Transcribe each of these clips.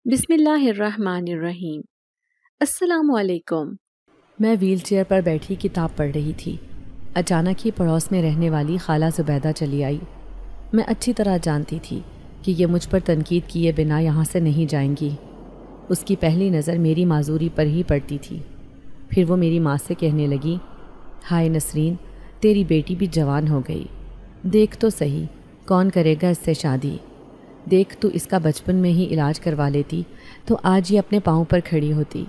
بسم اللہ الرحمن الرحیم۔ السلام علیکم۔ میں ویل چیئر پر بیٹھی کتاب پڑھ رہی تھی۔ اچانک ہی پڑوس میں رہنے والی خالہ زبیدہ چلی آئی۔ میں اچھی طرح جانتی تھی کہ یہ مجھ پر تنقید کیے بنا یہاں سے نہیں جائیں گی۔ اس کی پہلی نظر میری معذوری پر ہی پڑتی تھی۔ پھر وہ میری ماں سے کہنے لگی، ہائے نسرین، تیری بیٹی بھی جوان ہو گئی، دیکھ تو صحیح کون کرے گا اس سے شادی۔ دیکھ تو اس کا بچپن میں ہی علاج کروا لیتی تو آج یہ اپنے پاؤں پر کھڑی ہوتی۔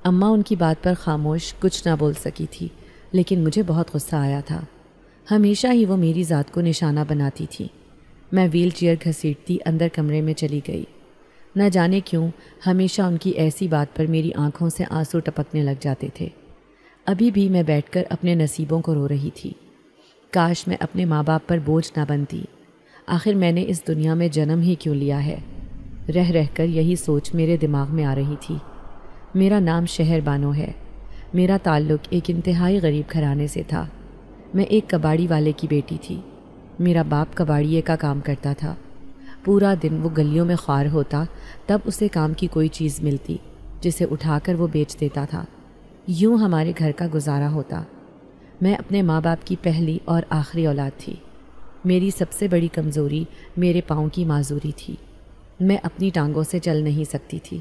اماں ان کی بات پر خاموش کچھ نہ بول سکی تھی، لیکن مجھے بہت غصہ آیا تھا۔ ہمیشہ ہی وہ میری ذات کو نشانہ بناتی تھی۔ میں ویل چیئر گھسیٹتی اندر کمرے میں چلی گئی۔ نہ جانے کیوں ہمیشہ ان کی ایسی بات پر میری آنکھوں سے آنسو ٹپکنے لگ جاتے تھے۔ ابھی بھی میں بیٹھ کر اپنے نصیبوں کو رو رہی تھی۔ کاش میں اپنے ماں باپ پر بوجھ نہ بنتی۔ آخر میں نے اس دنیا میں جنم ہی کیوں لیا ہے؟ رہ رہ کر یہی سوچ میرے دماغ میں آ رہی تھی۔ میرا نام شہر بانو ہے۔ میرا تعلق ایک انتہائی غریب گھرانے سے تھا۔ میں ایک کباڑی والے کی بیٹی تھی۔ میرا باپ کباڑیے کا کام کرتا تھا۔ پورا دن وہ گلیوں میں خوار ہوتا، تب اسے کام کی کوئی چیز ملتی جسے اٹھا کر وہ بیچ دیتا تھا۔ یوں ہمارے گھر کا گزارا ہوتا۔ میں اپنے ماں باپ کی پہلی اور آخری اولاد تھی۔ میری سب سے بڑی کمزوری میرے پاؤں کی معذوری تھی۔ میں اپنی ٹانگوں سے چل نہیں سکتی تھی۔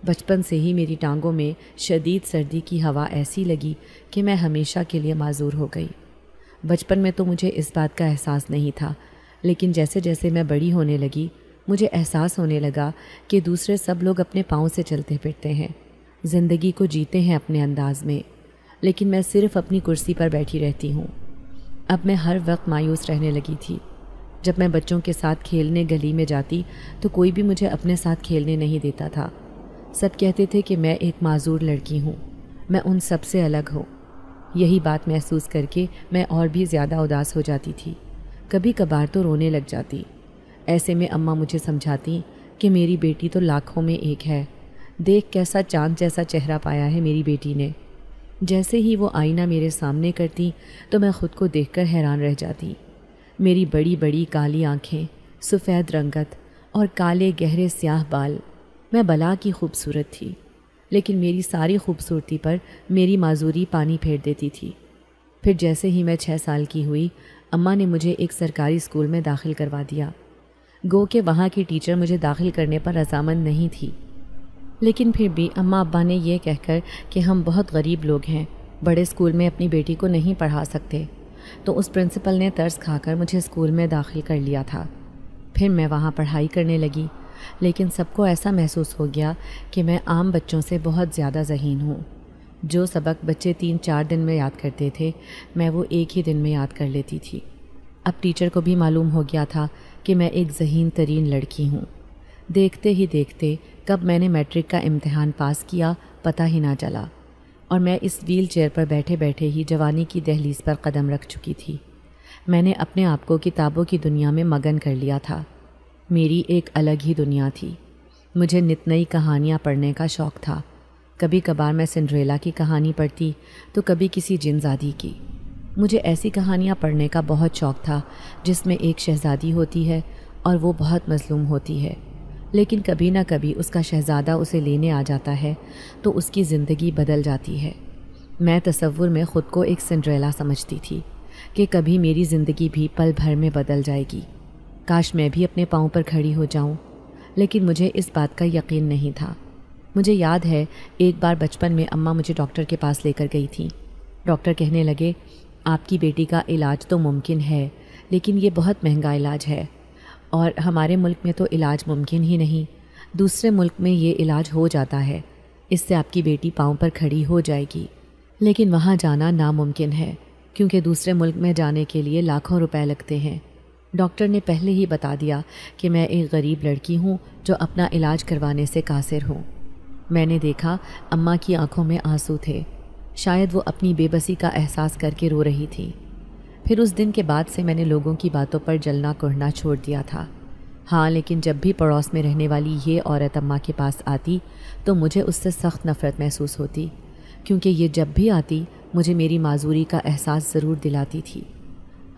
بچپن سے ہی میری ٹانگوں میں شدید سردی کی ہوا ایسی لگی کہ میں ہمیشہ کے لیے معذور ہو گئی۔ بچپن میں تو مجھے اس بات کا احساس نہیں تھا، لیکن جیسے جیسے میں بڑی ہونے لگی مجھے احساس ہونے لگا کہ دوسرے سب لوگ اپنے پاؤں سے چلتے پھرتے ہیں، زندگی کو جیتے ہیں اپنے انداز میں، لیکن میں صرف اپنی کرسی پر بیٹھی رہتی ہوں۔ اب میں ہر وقت مایوس رہنے لگی تھی۔ جب میں بچوں کے ساتھ کھیلنے گلی میں جاتی تو کوئی بھی مجھے اپنے ساتھ کھیلنے نہیں دیتا تھا۔ سب کہتے تھے کہ میں ایک معذور لڑکی ہوں، میں ان سب سے الگ ہوں۔ یہی بات محسوس کر کے میں اور بھی زیادہ اداس ہو جاتی تھی، کبھی کبھار تو رونے لگ جاتی۔ ایسے میں اماں مجھے سمجھاتی کہ میری بیٹی تو لاکھوں میں ایک ہے، دیکھ کیسا چاند جیسا چہرہ پایا ہے میری بیٹی نے۔ جیسے ہی وہ آئینہ میرے سامنے کرتی تو میں خود کو دیکھ کر حیران رہ جاتی۔ میری بڑی بڑی کالی آنکھیں، سفید رنگت اور کالے گہرے سیاہ بال، میں بلا کی خوبصورت تھی، لیکن میری ساری خوبصورتی پر میری معذوری پانی پھیر دیتی تھی۔ پھر جیسے ہی میں 6 سال کی ہوئی، اماں نے مجھے ایک سرکاری اسکول میں داخل کروا دیا۔ گو کہ وہاں کی ٹیچر مجھے داخل کرنے پر رضامند نہیں تھی، لیکن پھر بھی اماں ابا نے یہ کہہ کر کہ ہم بہت غریب لوگ ہیں، بڑے اسکول میں اپنی بیٹی کو نہیں پڑھا سکتے، تو اس پرنسپل نے ترس کھا کر مجھے اسکول میں داخل کر لیا تھا۔ پھر میں وہاں پڑھائی کرنے لگی، لیکن سب کو ایسا محسوس ہو گیا کہ میں عام بچوں سے بہت زیادہ ذہین ہوں۔ جو سبق بچے 3-4 دن میں یاد کرتے تھے، میں وہ ایک ہی دن میں یاد کر لیتی تھی۔ اب ٹیچر کو بھی معلوم ہو گیا تھا کہ میں ایک ذہین ترین لڑکی ہوں۔ دیکھتے ہی دیکھتے کب میں نے میٹرک کا امتحان پاس کیا پتہ ہی نہ چلا، اور میں اس ویل چیئر پر بیٹھے بیٹھے ہی جوانی کی دہلیز پر قدم رکھ چکی تھی۔ میں نے اپنے آپ کو کتابوں کی دنیا میں مگن کر لیا تھا۔ میری ایک الگ ہی دنیا تھی۔ مجھے نت نئی کہانیاں پڑھنے کا شوق تھا۔ کبھی کبھار میں سنڈریلا کی کہانی پڑھتی تو کبھی کسی جن زادی کی۔ مجھے ایسی کہانیاں پڑھنے کا بہت شوق تھا جس میں ایک شہزادی ہوتی ہے اور وہ بہت مظلوم ہوتی ہے، لیکن کبھی نہ کبھی اس کا شہزادہ اسے لینے آ جاتا ہے تو اس کی زندگی بدل جاتی ہے۔ میں تصور میں خود کو ایک سنڈریلا سمجھتی تھی کہ کبھی میری زندگی بھی پل بھر میں بدل جائے گی۔ کاش میں بھی اپنے پاؤں پر کھڑی ہو جاؤں، لیکن مجھے اس بات کا یقین نہیں تھا۔ مجھے یاد ہے ایک بار بچپن میں اماں مجھے ڈاکٹر کے پاس لے کر گئی تھیں۔ ڈاکٹر کہنے لگے، آپ کی بیٹی کا علاج تو ممکن ہے، لیکن یہ بہت مہنگا علاج ہے، اور ہمارے ملک میں تو علاج ممکن ہی نہیں، دوسرے ملک میں یہ علاج ہو جاتا ہے، اس سے آپ کی بیٹی پاؤں پر کھڑی ہو جائے گی، لیکن وہاں جانا ناممکن ہے کیونکہ دوسرے ملک میں جانے کے لیے لاکھوں روپے لگتے ہیں۔ ڈاکٹر نے پہلے ہی بتا دیا کہ میں ایک غریب لڑکی ہوں جو اپنا علاج کروانے سے قاصر ہوں۔ میں نے دیکھا اماں کی آنکھوں میں آنسو تھے، شاید وہ اپنی بے بسی کا احساس کر کے رو رہی تھی۔ پھر اس دن کے بعد سے میں نے لوگوں کی باتوں پر جلنا کوڑھنا چھوڑ دیا تھا۔ ہاں، لیکن جب بھی پڑوس میں رہنے والی یہ عورت اماں کے پاس آتی تو مجھے اس سے سخت نفرت محسوس ہوتی، کیونکہ یہ جب بھی آتی مجھے میری معذوری کا احساس ضرور دلاتی تھی۔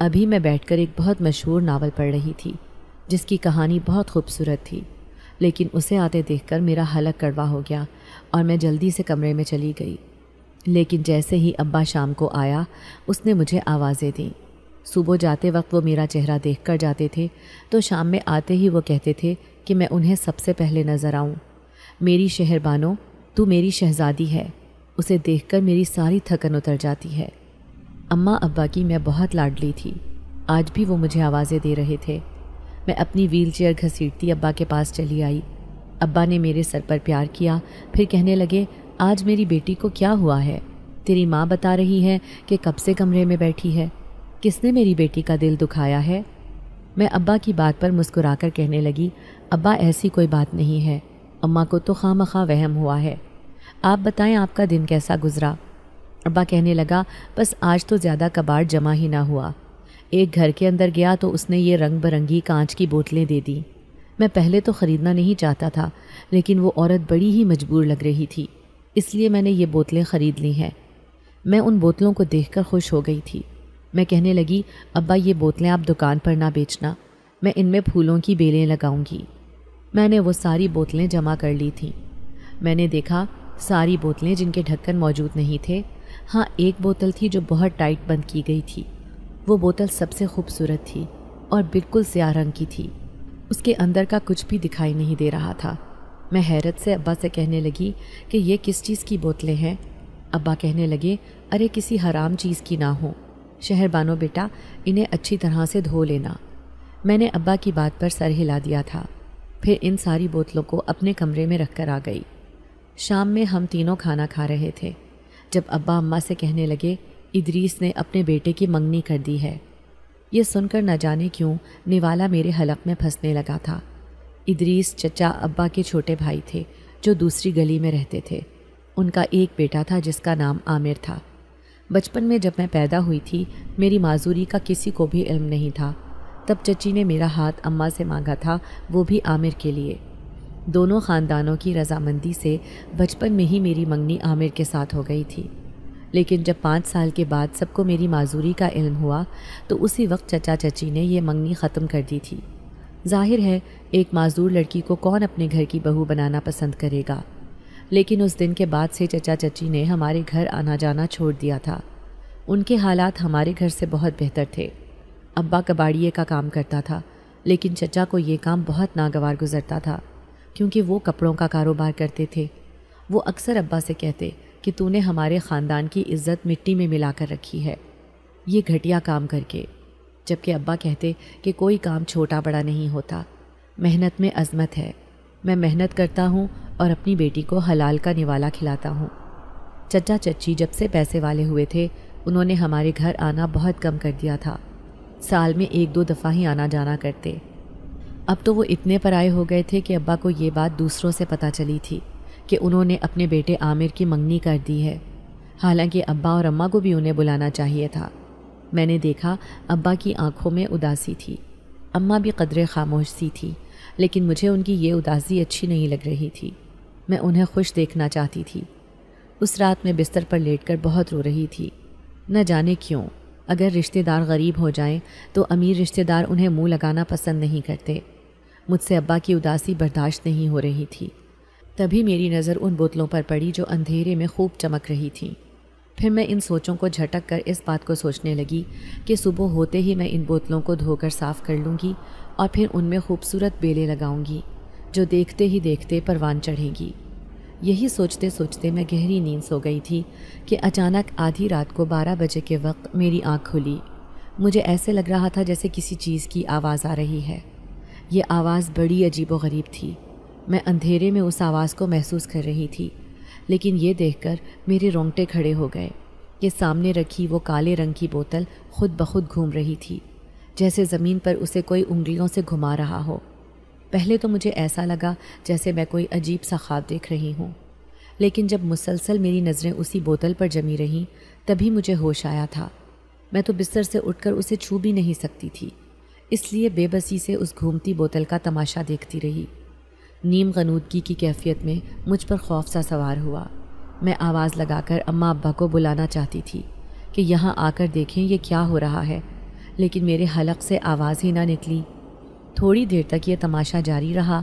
ابھی میں بیٹھ کر ایک بہت مشہور ناول پڑھ رہی تھی جس کی کہانی بہت خوبصورت تھی۔ لیکن اسے آتے دیکھ کر میرا حلق کڑوا ہو گیا اور میں جلدی سے کمرے میں چلی گئی۔ لیکن جیسے ہی ابا شام کو آیا اس نے مجھے آوازیں دیں۔ صبح جاتے وقت وہ میرا چہرہ دیکھ کر جاتے تھے تو شام میں آتے ہی وہ کہتے تھے کہ میں انہیں سب سے پہلے نظر آؤں۔ میری شہر بانو، تو میری شہزادی ہے، اسے دیکھ کر میری ساری تھکن اتر جاتی ہے۔ اماں ابا کی میں بہت لاڈلی تھی، آج بھی وہ مجھے آوازیں دے رہے تھے۔ میں اپنی ویل چیئر گھسیٹتی ابا کے پاس چلی آئی۔ ابا نے میرے سر پر پیار کیا، پھر کہنے لگے، آج میری بیٹی کو کیا ہوا ہے؟ تیری ماں بتا رہی ہے کہ کب سے کمرے میں بیٹھی ہے، کس نے میری بیٹی کا دل دکھایا ہے؟ میں ابا کی بات پر مسکرا کر کہنے لگی، ابا ایسی کوئی بات نہیں ہے، اماں کو تو خواہ مخواہ وہم ہوا ہے۔ آپ بتائیں آپ کا دن کیسا گزرا؟ ابا کہنے لگا، بس آج تو زیادہ کباڑ جمع ہی نہ ہوا۔ ایک گھر کے اندر گیا تو اس نے یہ رنگ برنگی کانچ کی بوتلیں دے دیں۔ میں پہلے تو خریدنا نہیں چاہتا تھا، لیکن وہ عورت بڑی ہی مجبور لگ رہی تھی، اس لیے میں نے یہ بوتلیں خرید لی ہیں۔ میں ان بوتلوں کو دیکھ کر خوش ہو گئی تھی۔ میں کہنے لگی، ابا یہ بوتلیں آپ دکان پر نہ بیچنا، میں ان میں پھولوں کی بیلیں لگاؤں گی۔ میں نے وہ ساری بوتلیں جمع کر لی تھیں۔ میں نے دیکھا ساری بوتلیں جن کے ڈھکن موجود نہیں تھے، ہاں ایک بوتل تھی جو بہت ٹائٹ بند کی گئی تھی۔ وہ بوتل سب سے خوبصورت تھی اور بالکل سیاہ رنگ کی تھی، اس کے اندر کا کچھ بھی دکھائی نہیں دے رہا تھا۔ میں حیرت سے ابا سے کہنے لگی کہ یہ کس چیز کی بوتلیں ہیں؟ ابا کہنے لگے، ارے کسی حرام چیز کی نہ ہو، شہر بانو بیٹا، انہیں اچھی طرح سے دھو لینا۔ میں نے ابا کی بات پر سر ہلا دیا تھا، پھر ان ساری بوتلوں کو اپنے کمرے میں رکھ کر آ گئی۔ شام میں ہم تینوں کھانا کھا رہے تھے جب ابا اماں سے کہنے لگے، ادریس نے اپنے بیٹے کی منگنی کر دی ہے۔ یہ سن کر نہ جانے کیوں نوالا میرے حلق میں پھنسنے لگا تھا۔ ادریس چچا ابا کے چھوٹے بھائی تھے جو دوسری گلی میں رہتے تھے۔ ان کا ایک بیٹا تھا جس کا نام عامر تھا۔ بچپن میں جب میں پیدا ہوئی تھی میری معذوری کا کسی کو بھی علم نہیں تھا، تب چچی نے میرا ہاتھ اماں سے مانگا تھا، وہ بھی عامر کے لیے۔ دونوں خاندانوں کی رضامندی سے بچپن میں ہی میری منگنی عامر کے ساتھ ہو گئی تھی، لیکن جب 5 سال کے بعد سب کو میری معذوری کا علم ہوا تو اسی وقت چچا چچی نے یہ منگنی ختم کر دی تھی۔ ظاہر ہے ایک معذور لڑکی کو کون اپنے گھر کی بہو بنانا پسند کرے گا، لیکن اس دن کے بعد سے چچا چچی نے ہمارے گھر آنا جانا چھوڑ دیا تھا۔ ان کے حالات ہمارے گھر سے بہت بہتر تھے۔ ابا کباڑیے کا کام کرتا تھا، لیکن چچا کو یہ کام بہت ناگوار گزرتا تھا کیونکہ وہ کپڑوں کا کاروبار کرتے تھے۔ وہ اکثر ابا سے کہتے کہ تو نے ہمارے خاندان کی عزت مٹی میں ملا کر رکھی ہے یہ گھٹیا کام کر کے، جبکہ ابا کہتے کہ کوئی کام چھوٹا بڑا نہیں ہوتا، محنت میں عظمت ہے، میں محنت کرتا ہوں اور اپنی بیٹی کو حلال کا نوالا کھلاتا ہوں۔ چچا چچی جب سے پیسے والے ہوئے تھے انہوں نے ہمارے گھر آنا بہت کم کر دیا تھا، سال میں 1-2 دفعہ ہی آنا جانا کرتے۔ اب تو وہ اتنے پرائے ہو گئے تھے کہ ابا کو یہ بات دوسروں سے پتہ چلی تھی کہ انہوں نے اپنے بیٹے عامر کی منگنی کر دی ہے، حالانکہ ابا اور اماں کو بھی انہیں بلانا چاہیے تھا۔ میں نے دیکھا ابا کی آنکھوں میں اداسی تھی، اماں بھی قدرے خاموش سی تھی، لیکن مجھے ان کی یہ اداسی اچھی نہیں لگ رہی تھی، میں انہیں خوش دیکھنا چاہتی تھی۔ اس رات میں بستر پر لیٹ کر بہت رو رہی تھی، نہ جانے کیوں۔ اگر رشتہ دار غریب ہو جائیں تو امیر رشتہ دار انہیں منہ لگانا پسند نہیں کرتے۔ مجھ سے ابا کی اداسی برداشت نہیں ہو رہی تھی۔ تبھی میری نظر ان بوتلوں پر پڑی جو اندھیرے میں خوب چمک رہی تھیں۔ پھر میں ان سوچوں کو جھٹک کر اس بات کو سوچنے لگی کہ صبح ہوتے ہی میں ان بوتلوں کو دھو کر صاف کر لوں گی اور پھر ان میں خوبصورت بیلیں لگاؤں گی جو دیکھتے ہی دیکھتے پروان چڑھیں گی۔ یہی سوچتے سوچتے میں گہری نیند سو گئی تھی کہ اچانک آدھی رات کو 12 بجے کے وقت میری آنکھ کھلی۔ مجھے ایسے لگ رہا تھا جیسے کسی چیز کی آواز آ رہی ہے۔ یہ آواز بڑی عجیب و غریب تھی۔ میں اندھیرے میں اس آواز کو محسوس کر رہی تھی، لیکن یہ دیکھ کر میرے رونگٹے کھڑے ہو گئے کہ سامنے رکھی وہ کالے رنگ کی بوتل خود بخود گھوم رہی تھی، جیسے زمین پر اسے کوئی انگلیوں سے گھما رہا ہو۔ پہلے تو مجھے ایسا لگا جیسے میں کوئی عجیب سا خواب دیکھ رہی ہوں، لیکن جب مسلسل میری نظریں اسی بوتل پر جمی رہیں تبھی مجھے ہوش آیا تھا۔ میں تو بستر سے اٹھ کر اسے چھو بھی نہیں سکتی تھی، اس لیے بے بسی سے اس گھومتی بوتل کا تماشا دیکھتی رہی۔ نیم غنودگی کی کیفیت میں مجھ پر خوف سا سوار ہوا۔ میں آواز لگا کر اماں ابا کو بلانا چاہتی تھی کہ یہاں آ کر دیکھیں یہ کیا ہو رہا ہے، لیکن میرے حلق سے آواز ہی نہ نکلی۔ تھوڑی دیر تک یہ تماشا جاری رہا،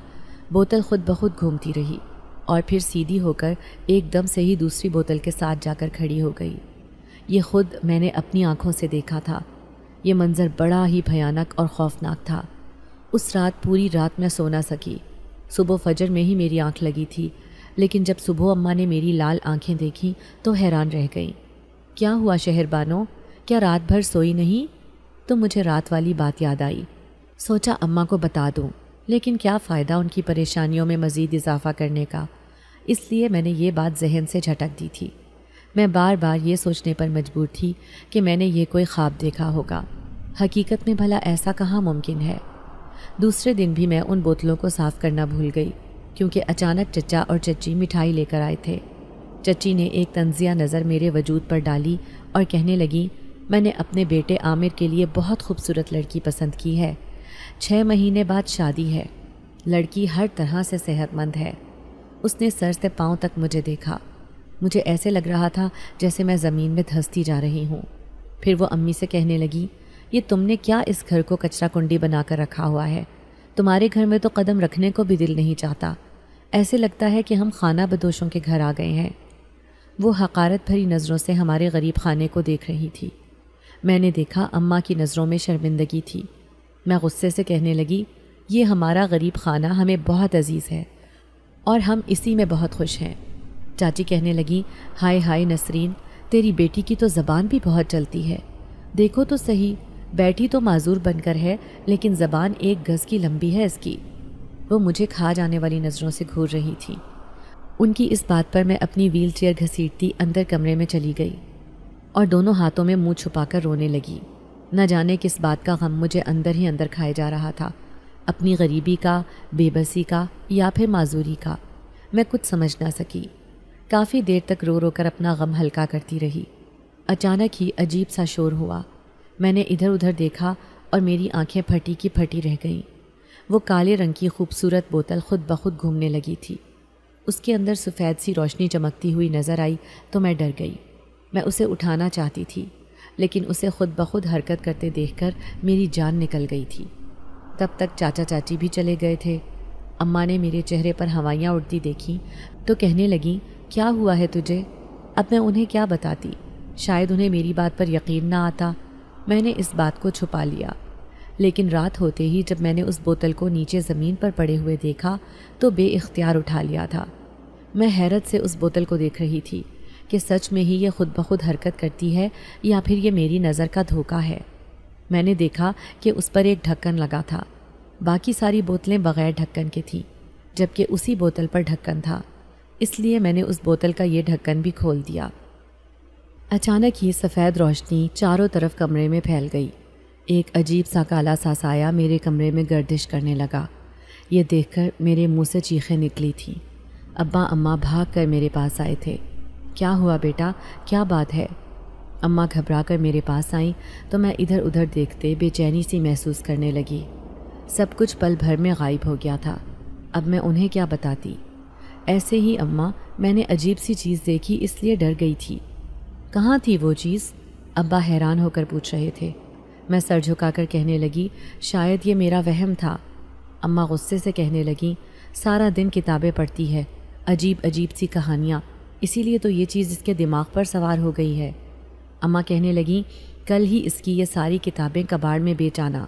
بوتل خود بخود گھومتی رہی اور پھر سیدھی ہو کر ایک دم سے ہی دوسری بوتل کے ساتھ جا کر کھڑی ہو گئی۔ یہ خود میں نے اپنی آنکھوں سے دیکھا تھا۔ یہ منظر بڑا ہی بھیانک اور خوفناک تھا۔ اس رات پوری رات میں سو نہ سکی۔ صبح فجر میں ہی میری آنکھ لگی تھی، لیکن جب صبح اماں نے میری لال آنکھیں دیکھیں تو حیران رہ گئیں۔ کیا ہوا شہر بانو، کیا رات بھر سوئی نہیں؟ تو مجھے رات والی بات یاد آئی۔ سوچا اماں کو بتا دوں، لیکن کیا فائدہ ان کی پریشانیوں میں مزید اضافہ کرنے کا، اس لیے میں نے یہ بات ذہن سے جھٹک دی تھی۔ میں بار بار یہ سوچنے پر مجبور تھی کہ میں نے یہ کوئی خواب دیکھا ہوگا۔ حقیقت میں بھلا ایسا کہاں ممکن ہے؟ دوسرے دن بھی میں ان بوتلوں کو صاف کرنا بھول گئی، کیونکہ اچانک چچا اور چچی مٹھائی لے کر آئے تھے۔ چچی نے ایک طنزیہ نظر میرے وجود پر ڈالی اور کہنے لگی، میں نے اپنے بیٹے عامر کے لیے بہت خوبصورت لڑکی پسند کی ہے۔ 6 مہینے بعد شادی ہے۔ لڑکی ہر طرح سے صحت مند ہے۔ اس نے سر سے پاؤں تک مجھے دیکھا۔ مجھے ایسے لگ رہا تھا جیسے میں زمین میں دھنستی جا رہی ہوں۔ پھر وہ امی سے کہنے لگی، یہ تم نے کیا اس گھر کو کچرا کنڈی بنا کر رکھا ہوا ہے؟ تمہارے گھر میں تو قدم رکھنے کو بھی دل نہیں چاہتا۔ ایسے لگتا ہے کہ ہم خانہ بدوشوں کے گھر آ گئے ہیں۔ وہ حقارت بھری نظروں سے ہمارے غریب خانے کو دیکھ رہی تھی۔ میں نے دیکھا اماں کی نظروں میں شرمندگی تھی۔ میں غصے سے کہنے لگی، یہ ہمارا غریب خانہ ہمیں بہت عزیز ہے اور ہم اسی میں بہت خوش ہیں۔ چاچی کہنے لگی، ہائے ہائے نسرین، تیری بیٹی کی تو زبان بھی بہت چلتی ہے۔ دیکھو تو صحیح، بیٹھی تو معذور بن کر ہے، لیکن زبان 1 گز کی لمبی ہے اس کی۔ وہ مجھے کھا جانے والی نظروں سے گھور رہی تھی۔ ان کی اس بات پر میں اپنی ویل چیئر گھسیٹتی اندر کمرے میں چلی گئی اور دونوں ہاتھوں میں منہ چھپا کر رونے لگی۔ نہ جانے کس بات کا غم مجھے اندر ہی اندر کھائے جا رہا تھا، اپنی غریبی کا، بے بسی کا، یا پھر معذوری کا۔ میں کچھ سمجھ نہ سکی۔ کافی دیر تک رو رو کر اپنا غم ہلکا کرتی رہی۔ اچانک ہی عجیب سا شور ہوا۔ میں نے ادھر ادھر دیکھا اور میری آنکھیں پھٹی کی پھٹی رہ گئیں۔ وہ کالے رنگ کی خوبصورت بوتل خود بخود گھومنے لگی تھی۔ اس کے اندر سفید سی روشنی چمکتی ہوئی نظر آئی تو میں ڈر گئی۔ میں اسے اٹھانا چاہتی تھی، لیکن اسے خود بخود حرکت کرتے دیکھ کر میری جان نکل گئی تھی۔ تب تک چاچا چاچی بھی چلے گئے تھے۔ اماں نے میرے چہرے پر ہوائیاں اڑتی دیکھیں تو کہنے لگیں، کیا ہوا ہے تجھے؟ اب میں انہیں کیا بتاتی؟ شاید انہیں میری بات پر یقین نہ آتا۔ میں نے اس بات کو چھپا لیا، لیکن رات ہوتے ہی جب میں نے اس بوتل کو نیچے زمین پر پڑے ہوئے دیکھا تو بے اختیار اٹھا لیا تھا۔ میں حیرت سے اس بوتل کو دیکھ رہی تھی کہ سچ میں ہی یہ خود بخود حرکت کرتی ہے یا پھر یہ میری نظر کا دھوکہ ہے۔ میں نے دیکھا کہ اس پر ایک ڈھکن لگا تھا۔ باقی ساری بوتلیں بغیر ڈھکن کے تھیں، جبکہ اسی بوتل پر ڈھکن تھا، اس لیے میں نے اس بوتل کا یہ ڈھکن بھی کھول دیا۔ اچانک ہی سفید روشنی چاروں طرف کمرے میں پھیل گئی۔ ایک عجیب سا کالا سا سایہ میرے کمرے میں گردش کرنے لگا۔ یہ دیکھ کر میرے منہ سے چیخیں نکلی تھیں۔ ابا اماں بھاگ کر میرے پاس آئے تھے۔ کیا ہوا بیٹا، کیا بات ہے؟ اماں گھبرا کر میرے پاس آئیں تو میں ادھر ادھر دیکھتے بے چینی سی محسوس کرنے لگی۔ سب کچھ پل بھر میں غائب ہو گیا تھا۔ اب میں انہیں کیا بتاتی؟ ایسے ہی اماں، میں نے عجیب سی چیز دیکھی، اس لیے ڈر گئی تھی۔ کہاں تھی وہ چیز؟ ابا حیران ہو کر پوچھ رہے تھے۔ میں سر جھکا کر کہنے لگی، شاید یہ میرا وہم تھا۔ اماں غصے سے کہنے لگیں، سارا دن کتابیں پڑھتی ہے، عجیب عجیب سی کہانیاں، اسی لیے تو یہ چیز اس کے دماغ پر سوار ہو گئی ہے۔ اماں کہنے لگیں، کل ہی اس کی یہ ساری کتابیں کباڑ میں بیچ آنا۔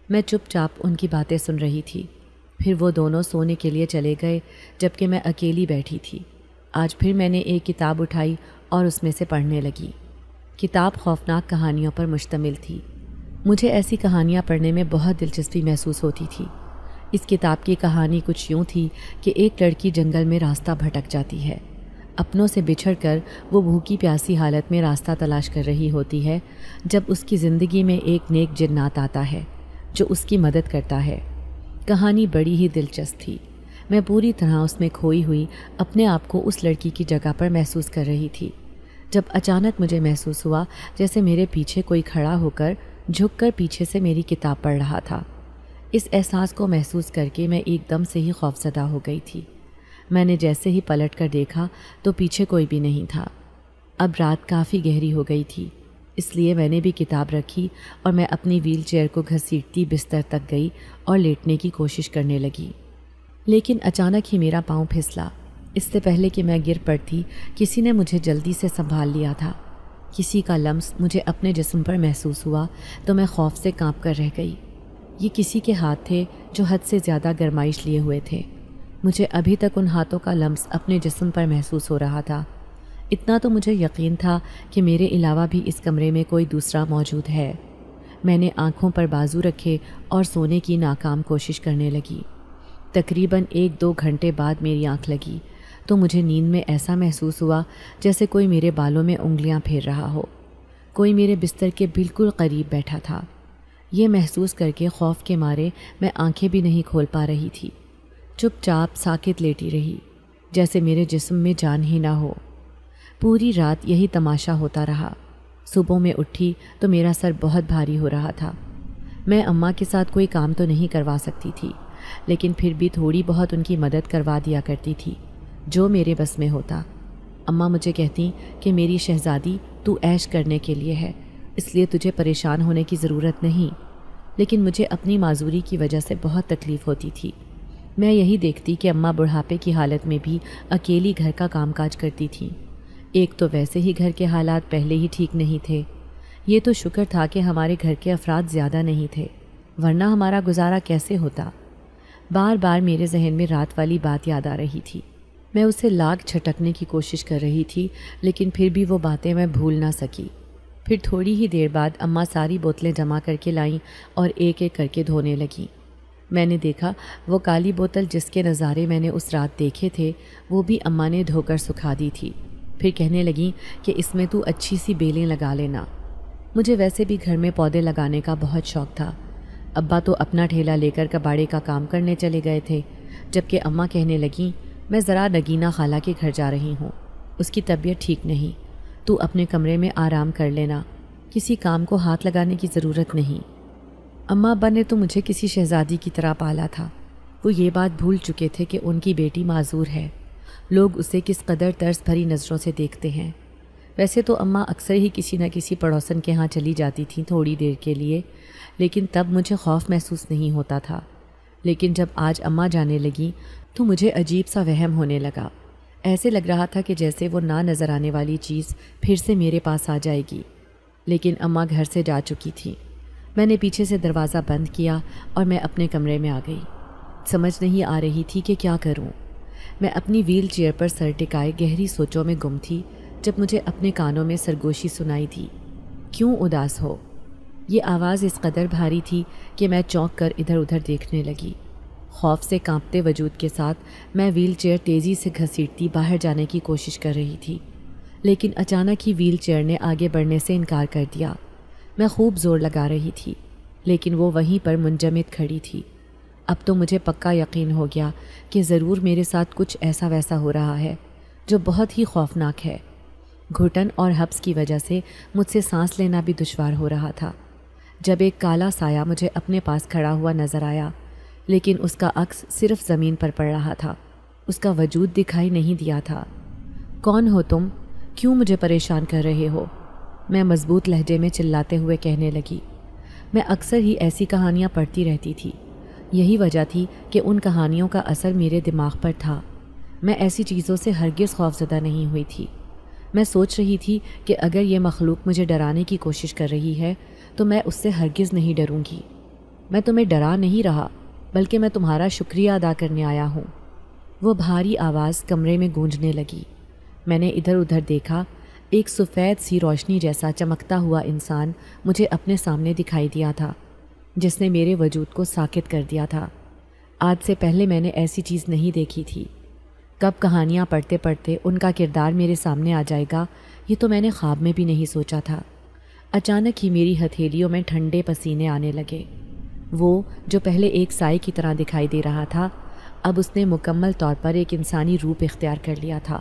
میں چپ چاپ ان کی باتیں سن رہی تھی۔ پھر وہ دونوں سونے کے لیے چلے گئے، جبکہ میں اکیلی بیٹھی تھی۔ آج پھر میں نے ایک کتاب اٹھائی اور اس میں سے پڑھنے لگی۔ کتاب خوفناک کہانیوں پر مشتمل تھی۔ مجھے ایسی کہانیاں پڑھنے میں بہت دلچسپی محسوس ہوتی تھی۔ اس کتاب کی کہانی کچھ یوں تھی کہ ایک لڑکی جنگل میں راستہ بھٹک جاتی ہے۔ اپنوں سے بچھڑ کر وہ بھوکی پیاسی حالت میں راستہ تلاش کر رہی ہوتی ہے، جب اس کی زندگی میں ایک نیک جنات آتا ہے جو اس کی مدد کرتا ہے۔ کہانی بڑی ہی دلچسپ تھی۔ میں پوری طرح اس میں کھوئی ہوئی اپنے آپ کو اس لڑکی کی جگہ پر محسوس کر رہی تھی، جب اچانک مجھے محسوس ہوا جیسے میرے پیچھے کوئی کھڑا ہو کر جھک کر پیچھے سے میری کتاب پڑھ رہا تھا۔ اس احساس کو محسوس کر کے میں ایک دم سے ہی خوفزدہ ہو گئی تھی۔ میں نے جیسے ہی پلٹ کر دیکھا تو پیچھے کوئی بھی نہیں تھا۔ اب رات کافی گہری ہو گئی تھی، اس لیے میں نے بھی کتاب رکھی اور میں اپنی ویل چیئر کو گھسیٹتی بستر تک گئی اور لیٹنے کی کوشش کرنے لگی۔ لیکن اچانک ہی میرا پاؤں پھسلا۔ اس سے پہلے کہ میں گر پڑتی کسی نے مجھے جلدی سے سنبھال لیا تھا۔ کسی کا لمس مجھے اپنے جسم پر محسوس ہوا تو میں خوف سے کانپ کر رہ گئی۔ یہ کسی کے ہاتھ تھے جو حد سے زیادہ گرمائش لیے ہوئے تھے۔ مجھے ابھی تک ان ہاتھوں کا لمس اپنے جسم پر محسوس ہو رہا تھا۔ اتنا تو مجھے یقین تھا کہ میرے علاوہ بھی اس کمرے میں کوئی دوسرا موجود ہے۔ میں نے آنکھوں پر بازو رکھے اور سونے کی ناکام کوشش کرنے لگی۔ تقریباً 1-2 گھنٹے بعد میری آنکھ لگی تو مجھے نیند میں ایسا محسوس ہوا جیسے کوئی میرے بالوں میں انگلیاں پھیر رہا ہو۔ کوئی میرے بستر کے بالکل قریب بیٹھا تھا۔ یہ محسوس کر کے خوف کے مارے میں آنکھیں بھی نہیں کھول پا رہی تھی۔ چپ چاپ ساکت لیٹی رہی، جیسے میرے جسم میں جان ہی نہ ہو۔ پوری رات یہی تماشا ہوتا رہا۔ صبح میں اٹھی تو میرا سر بہت بھاری ہو رہا تھا۔ میں اماں کے ساتھ کوئی کام تو نہیں کروا سکتی تھی، لیکن پھر بھی تھوڑی بہت ان کی مدد کروا دیا کرتی تھی جو میرے بس میں ہوتا۔ اماں مجھے کہتی کہ میری شہزادی تو عیش کرنے کے لیے ہے، اس لیے تجھے پریشان ہونے کی ضرورت نہیں، لیکن مجھے اپنی معذوری کی وجہ سے بہت تکلیف ہوتی تھی۔ میں یہی دیکھتی کہ اماں بڑھاپے کی حالت میں بھی اکیلی گھر کا کام کاج کرتی تھیں۔ ایک تو ویسے ہی گھر کے حالات پہلے ہی ٹھیک نہیں تھے۔ یہ تو شکر تھا کہ ہمارے گھر کے افراد زیادہ نہیں تھے، ورنہ ہمارا گزارا کیسے ہوتا۔ بار بار میرے ذہن میں رات والی بات یاد آ رہی تھی۔ میں اسے لاگ چھٹکنے کی کوشش کر رہی تھی، لیکن پھر بھی وہ باتیں میں بھول نہ سکی۔ پھر تھوڑی ہی دیر بعد اماں ساری بوتلیں جمع کر کے لائیں اور ایک ایک کر کے دھونے لگیں۔ میں نے دیکھا وہ کالی بوتل جس کے نظارے میں نے اس رات دیکھے تھے وہ بھی اماں نے دھو کر سکھا دی تھی۔ پھر کہنے لگیں کہ اس میں تو اچھی سی بیلیں لگا لینا۔ مجھے ویسے بھی گھر میں پودے لگانے کا بہت شوق تھا۔ ابا تو اپنا ٹھیلا لے کر کباڑے کا کام کرنے چلے گئے تھے، جبکہ اماں کہنے لگیں میں ذرا نگینہ خالہ کے گھر جا رہی ہوں، اس کی طبیعت ٹھیک نہیں، تو اپنے کمرے میں آرام کر لینا، کسی کام کو ہاتھ لگانے کی ضرورت نہیں۔ اماں ابا نے تو مجھے کسی شہزادی کی طرح پالا تھا۔ وہ یہ بات بھول چکے تھے کہ ان کی بیٹی معذور ہے، لوگ اسے کس قدر ترس بھری نظروں سے دیکھتے ہیں۔ ویسے تو اماں اکثر ہی کسی نہ کسی پڑوسن کے ہاں چلی جاتی تھیں تھوڑی دیر کے لیے، لیکن تب مجھے خوف محسوس نہیں ہوتا تھا۔ لیکن جب آج اماں جانے لگیں تو مجھے عجیب سا وہم ہونے لگا۔ ایسے لگ رہا تھا کہ جیسے وہ نہ نظر آنے والی چیز پھر سے میرے پاس آ جائے گی، لیکن اماں گھر سے جا چکی تھیں۔ میں نے پیچھے سے دروازہ بند کیا اور میں اپنے کمرے میں آ گئی۔ سمجھ نہیں آ رہی تھی کہ کیا کروں۔ میں اپنی ویل چیئر پر سر ٹکائے گہری سوچوں میں گم تھی جب مجھے اپنے کانوں میں سرگوشی سنائی دی، کیوں اداس ہو؟ یہ آواز اس قدر بھاری تھی کہ میں چونک کر ادھر ادھر دیکھنے لگی۔ خوف سے کانپتے وجود کے ساتھ میں ویل چیئر تیزی سے گھسیٹتی باہر جانے کی کوشش کر رہی تھی، لیکن اچانک ہی ویل چیئر نے آگے بڑھنے سے انکار کر دیا۔ میں خوب زور لگا رہی تھی، لیکن وہ وہیں پر منجمد کھڑی تھی۔ اب تو مجھے پکا یقین ہو گیا کہ ضرور میرے ساتھ کچھ ایسا ویسا ہو رہا ہے جو بہت ہی خوفناک ہے۔ گھٹن اور حبس کی وجہ سے مجھ سے سانس لینا بھی دشوار ہو رہا تھا۔ جب ایک کالا سایہ مجھے اپنے پاس کھڑا ہوا نظر آیا، لیکن اس کا عکس صرف زمین پر پڑ رہا تھا، اس کا وجود دکھائی نہیں دیا تھا۔ کون ہو تم؟ کیوں مجھے پریشان کر رہے ہو؟ میں مضبوط لہجے میں چلاتے ہوئے کہنے لگی۔ میں اکثر ہی ایسی کہانیاں پڑھتی رہتی تھی، یہی وجہ تھی کہ ان کہانیوں کا اثر میرے دماغ پر تھا۔ میں ایسی چیزوں سے ہرگز خوفزدہ نہیں ہوئی تھی۔ میں سوچ رہی تھی کہ اگر یہ مخلوق مجھے ڈرانے کی کوشش کر رہی ہے تو میں اس سے ہرگز نہیں ڈروں گی۔ میں تمہیں ڈرا نہیں رہا، بلکہ میں تمہارا شکریہ ادا کرنے آیا ہوں۔ وہ بھاری آواز کمرے میں گونجنے لگی۔ میں نے ادھر ادھر دیکھا، ایک سفید سی روشنی جیسا چمکتا ہوا انسان مجھے اپنے سامنے دکھائی دیا تھا، جس نے میرے وجود کو ساکت کر دیا تھا۔ آج سے پہلے میں نے ایسی چیز نہیں دیکھی تھی۔ کب کہانیاں پڑھتے پڑھتے ان کا کردار میرے سامنے آ جائے گا، یہ تو میں نے خواب میں بھی نہیں سوچا تھا۔ اچانک ہی میری ہتھیلیوں میں ٹھنڈے پسینے آنے لگے۔ وہ جو پہلے ایک سائے کی طرح دکھائی دے رہا تھا، اب اس نے مکمل طور پر ایک انسانی روپ اختیار کر لیا تھا۔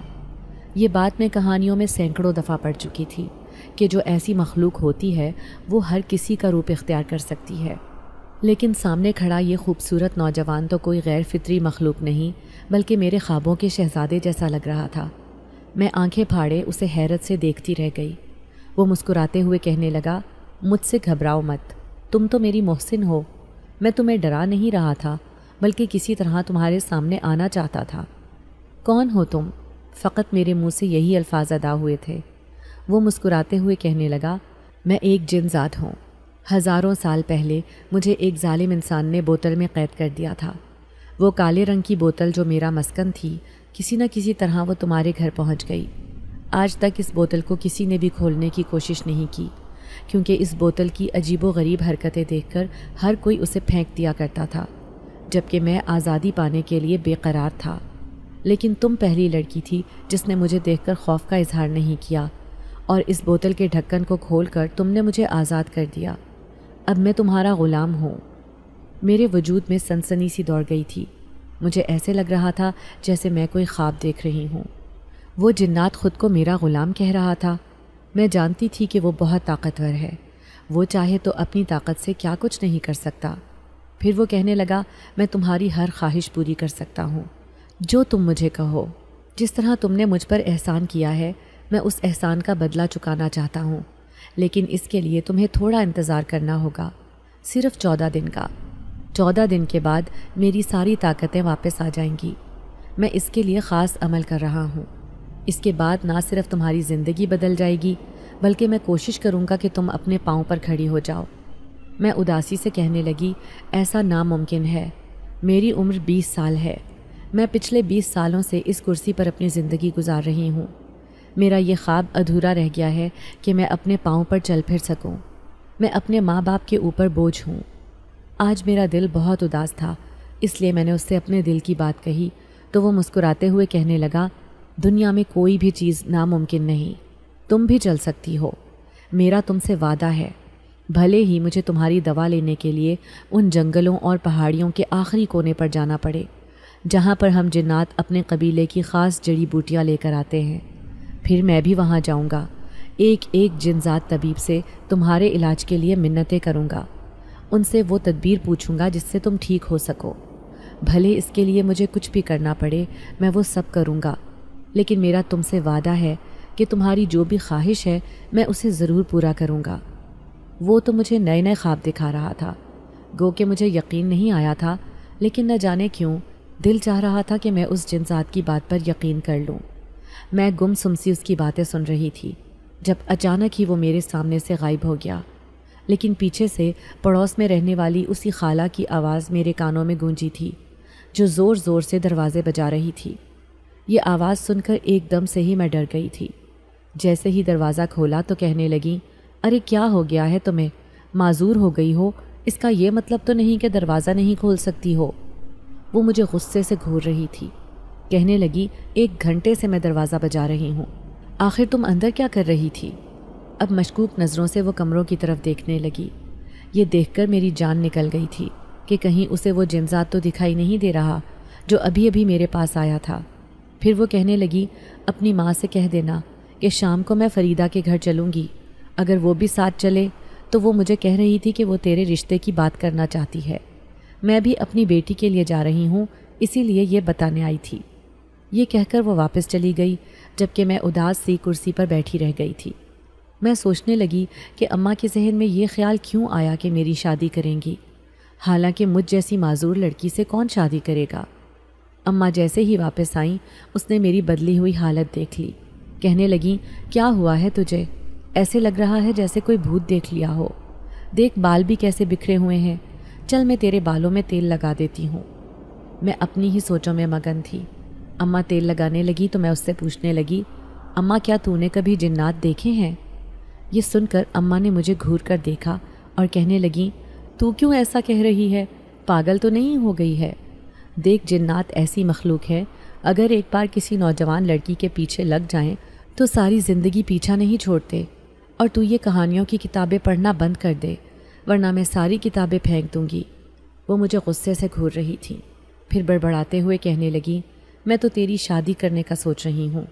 یہ بات میں کہانیوں میں سینکڑوں دفعہ پڑھ چکی تھی کہ جو ایسی مخلوق ہوتی ہے وہ ہر کسی کا روپ اختیار کر سکتی ہے، لیکن سامنے کھڑا یہ خوبصورت نوجوان تو کوئی غیر فطری مخلوق نہیں بلکہ میرے خوابوں کے شہزادے جیسا لگ رہا تھا۔ میں آنکھیں پھاڑے اسے حیرت سے دیکھتی رہ گئی۔ وہ مسکراتے ہوئے کہنے لگا، مجھ سے گھبراؤ مت، تم تو میری محسن ہو، میں تمہیں ڈرا نہیں رہا تھا، بلکہ کسی طرح تمہارے سامنے آنا چاہتا تھا۔ کون ہو تم؟ فقط میرے منہ سے یہی الفاظ ادا ہوئے تھے۔ وہ مسکراتے ہوئے کہنے لگا، میں ایک جن ذات ہوں۔ ہزاروں سال پہلے مجھے ایک ظالم انسان نے بوتل میں قید کر دیا تھا۔ وہ کالے رنگ کی بوتل جو میرا مسکن تھی، کسی نہ کسی طرح وہ تمہارے گھر پہنچ گئی۔ آج تک اس بوتل کو کسی نے بھی کھولنے کی کوشش نہیں کی، کیونکہ اس بوتل کی عجیب و غریب حرکتیں دیکھ کر ہر کوئی اسے پھینک دیا کرتا تھا، جبکہ میں آزادی پانے کے لیے بے قرار تھا۔ لیکن تم پہلی لڑکی تھی جس نے مجھے دیکھ کر خوف کا اظہار نہیں کیا، اور اس بوتل کے ڈھکن کو کھول کر تم نے مجھے آزاد کر دیا۔ اب میں تمہارا غلام ہوں۔ میرے وجود میں سنسنی سی دوڑ گئی تھی۔ مجھے ایسے لگ رہا تھا جیسے میں کوئی خواب دیکھ رہی ہوں۔ وہ جنات خود کو میرا غلام کہہ رہا تھا۔ میں جانتی تھی کہ وہ بہت طاقتور ہے، وہ چاہے تو اپنی طاقت سے کیا کچھ نہیں کر سکتا۔ پھر وہ کہنے لگا، میں تمہاری ہر خواہش پوری کر سکتا ہوں، جو تم مجھے کہو۔ جس طرح تم نے مجھ پر احسان کیا ہے، میں اس احسان کا بدلہ چکانا چاہتا ہوں، لیکن اس کے لیے تمہیں تھوڑا انتظار کرنا ہوگا، صرف 14 دن کا۔ 14 دن کے بعد میری ساری طاقتیں واپس آ جائیں گی۔ میں اس کے لیے خاص عمل کر رہا ہوں۔ اس کے بعد نہ صرف تمہاری زندگی بدل جائے گی، بلکہ میں کوشش کروں گا کہ تم اپنے پاؤں پر کھڑی ہو جاؤ۔ میں اداسی سے کہنے لگی، ایسا ناممکن ہے۔ میری عمر 20 سال ہے۔ میں پچھلے 20 سالوں سے اس کرسی پر اپنی زندگی گزار رہی ہوں۔ میرا یہ خواب ادھورا رہ گیا ہے کہ میں اپنے پاؤں پر چل پھر سکوں۔ میں اپنے ماں باپ کے اوپر بوجھ ہوں۔ آج میرا دل بہت اداس تھا، اس لیے میں نے اس سے اپنے دل کی بات کہی تو وہ مسکراتے ہوئے کہنے لگا، دنیا میں کوئی بھی چیز ناممکن نہیں، تم بھی چل سکتی ہو۔ میرا تم سے وعدہ ہے، بھلے ہی مجھے تمہاری دوا لینے کے لیے ان جنگلوں اور پہاڑیوں کے آخری کونے پر جانا پڑے، جہاں پر ہم جنات اپنے قبیلے کی خاص جڑی بوٹیاں لے کر آتے ہیں۔ پھر میں بھی وہاں جاؤں گا، ایک ایک جنزات طبیب سے تمہارے علاج کے لیے منتیں کروں گا، ان سے وہ تدبیر پوچھوں گا جس سے تم ٹھیک ہو سکو۔ بھلے اس کے لیے مجھے کچھ بھی کرنا پڑے، میں وہ سب کروں گا، لیکن میرا تم سے وعدہ ہے کہ تمہاری جو بھی خواہش ہے میں اسے ضرور پورا کروں گا۔ وہ تو مجھے نئے نئے خواب دکھا رہا تھا، گو کہ مجھے یقین نہیں آیا تھا، لیکن نہ جانے کیوں دل چاہ رہا تھا کہ میں اس جنزات کی بات پر یقین کر لوں۔ میں گم سم سی اس کی باتیں سن رہی تھی جب اچانک ہی وہ میرے سامنے سے غائب ہو گیا، لیکن پیچھے سے پڑوس میں رہنے والی اسی خالہ کی آواز میرے کانوں میں گونجی تھی، جو زور زور سے دروازے بجا رہی تھی۔ یہ آواز سن کر ایک دم سے ہی میں ڈر گئی تھی۔ جیسے ہی دروازہ کھولا تو کہنے لگی، ارے کیا ہو گیا ہے تمہیں؟ معذور ہو گئی ہو؟ اس کا یہ مطلب تو نہیں کہ دروازہ نہیں کھول سکتی ہو۔ وہ مجھے غصے سے گھور رہی تھی، کہنے لگی، 1 گھنٹے سے میں دروازہ بجا رہی ہوں، آخر تم اندر کیا کر رہی تھی؟ اب مشکوک نظروں سے وہ کمروں کی طرف دیکھنے لگی۔ یہ دیکھ کر میری جان نکل گئی تھی کہ کہیں اسے وہ جنزات تو دکھائی نہیں دے رہا جو ابھی ابھی میرے پاس آیا تھا۔ پھر وہ کہنے لگی، اپنی ماں سے کہہ دینا کہ شام کو میں فریدہ کے گھر چلوں گی، اگر وہ بھی ساتھ چلے تو وہ مجھے کہہ رہی تھی کہ وہ تیرے رشتے کی بات کرنا چاہتی ہے۔ میں بھی اپنی بیٹی کے لیے جا رہی ہوں، اسی لیے یہ بتانے آئی تھی۔ یہ کہہ کر وہ واپس چلی گئی، جبکہ میں اداس سی کرسی پر بیٹھی رہ گئی تھی۔ میں سوچنے لگی کہ اماں کے ذہن میں یہ خیال کیوں آیا کہ میری شادی کریں گی، حالانکہ مجھ جیسی معذور لڑکی سے کون شادی کرے گا۔ اماں جیسے ہی واپس آئیں، اس نے میری بدلی ہوئی حالت دیکھ لی، کہنے لگیں، کیا ہوا ہے تجھے؟ ایسے لگ رہا ہے جیسے کوئی بھوت دیکھ لیا ہو، دیکھ بال بھی کیسے بکھرے ہوئے ہیں، چل میں تیرے بالوں میں تیل لگا دیتی ہوں۔ میں اپنی ہی سوچوں میں مگن تھی۔ اماں تیل لگانے لگی تو میں اس سے پوچھنے لگی، اماں کیا تو نے کبھی جنات دیکھے ہیں؟ یہ سن کر اماں نے مجھے گھور کر دیکھا اور کہنے لگیں، تو کیوں ایسا کہہ رہی ہے؟ پاگل تو نہیں ہو گئی ہے؟ دیکھ جنات ایسی مخلوق ہے، اگر ایک بار کسی نوجوان لڑکی کے پیچھے لگ جائیں تو ساری زندگی پیچھا نہیں چھوڑتے، اور تو یہ کہانیوں کی کتابیں پڑھنا بند کر دے، ورنہ میں ساری کتابیں پھینک دوں گی۔ وہ مجھے غصے سے گھور رہی تھی، پھر بڑبڑاتے ہوئے کہنے لگی، میں تو تیری شادی کرنے کا سوچ رہی ہوں،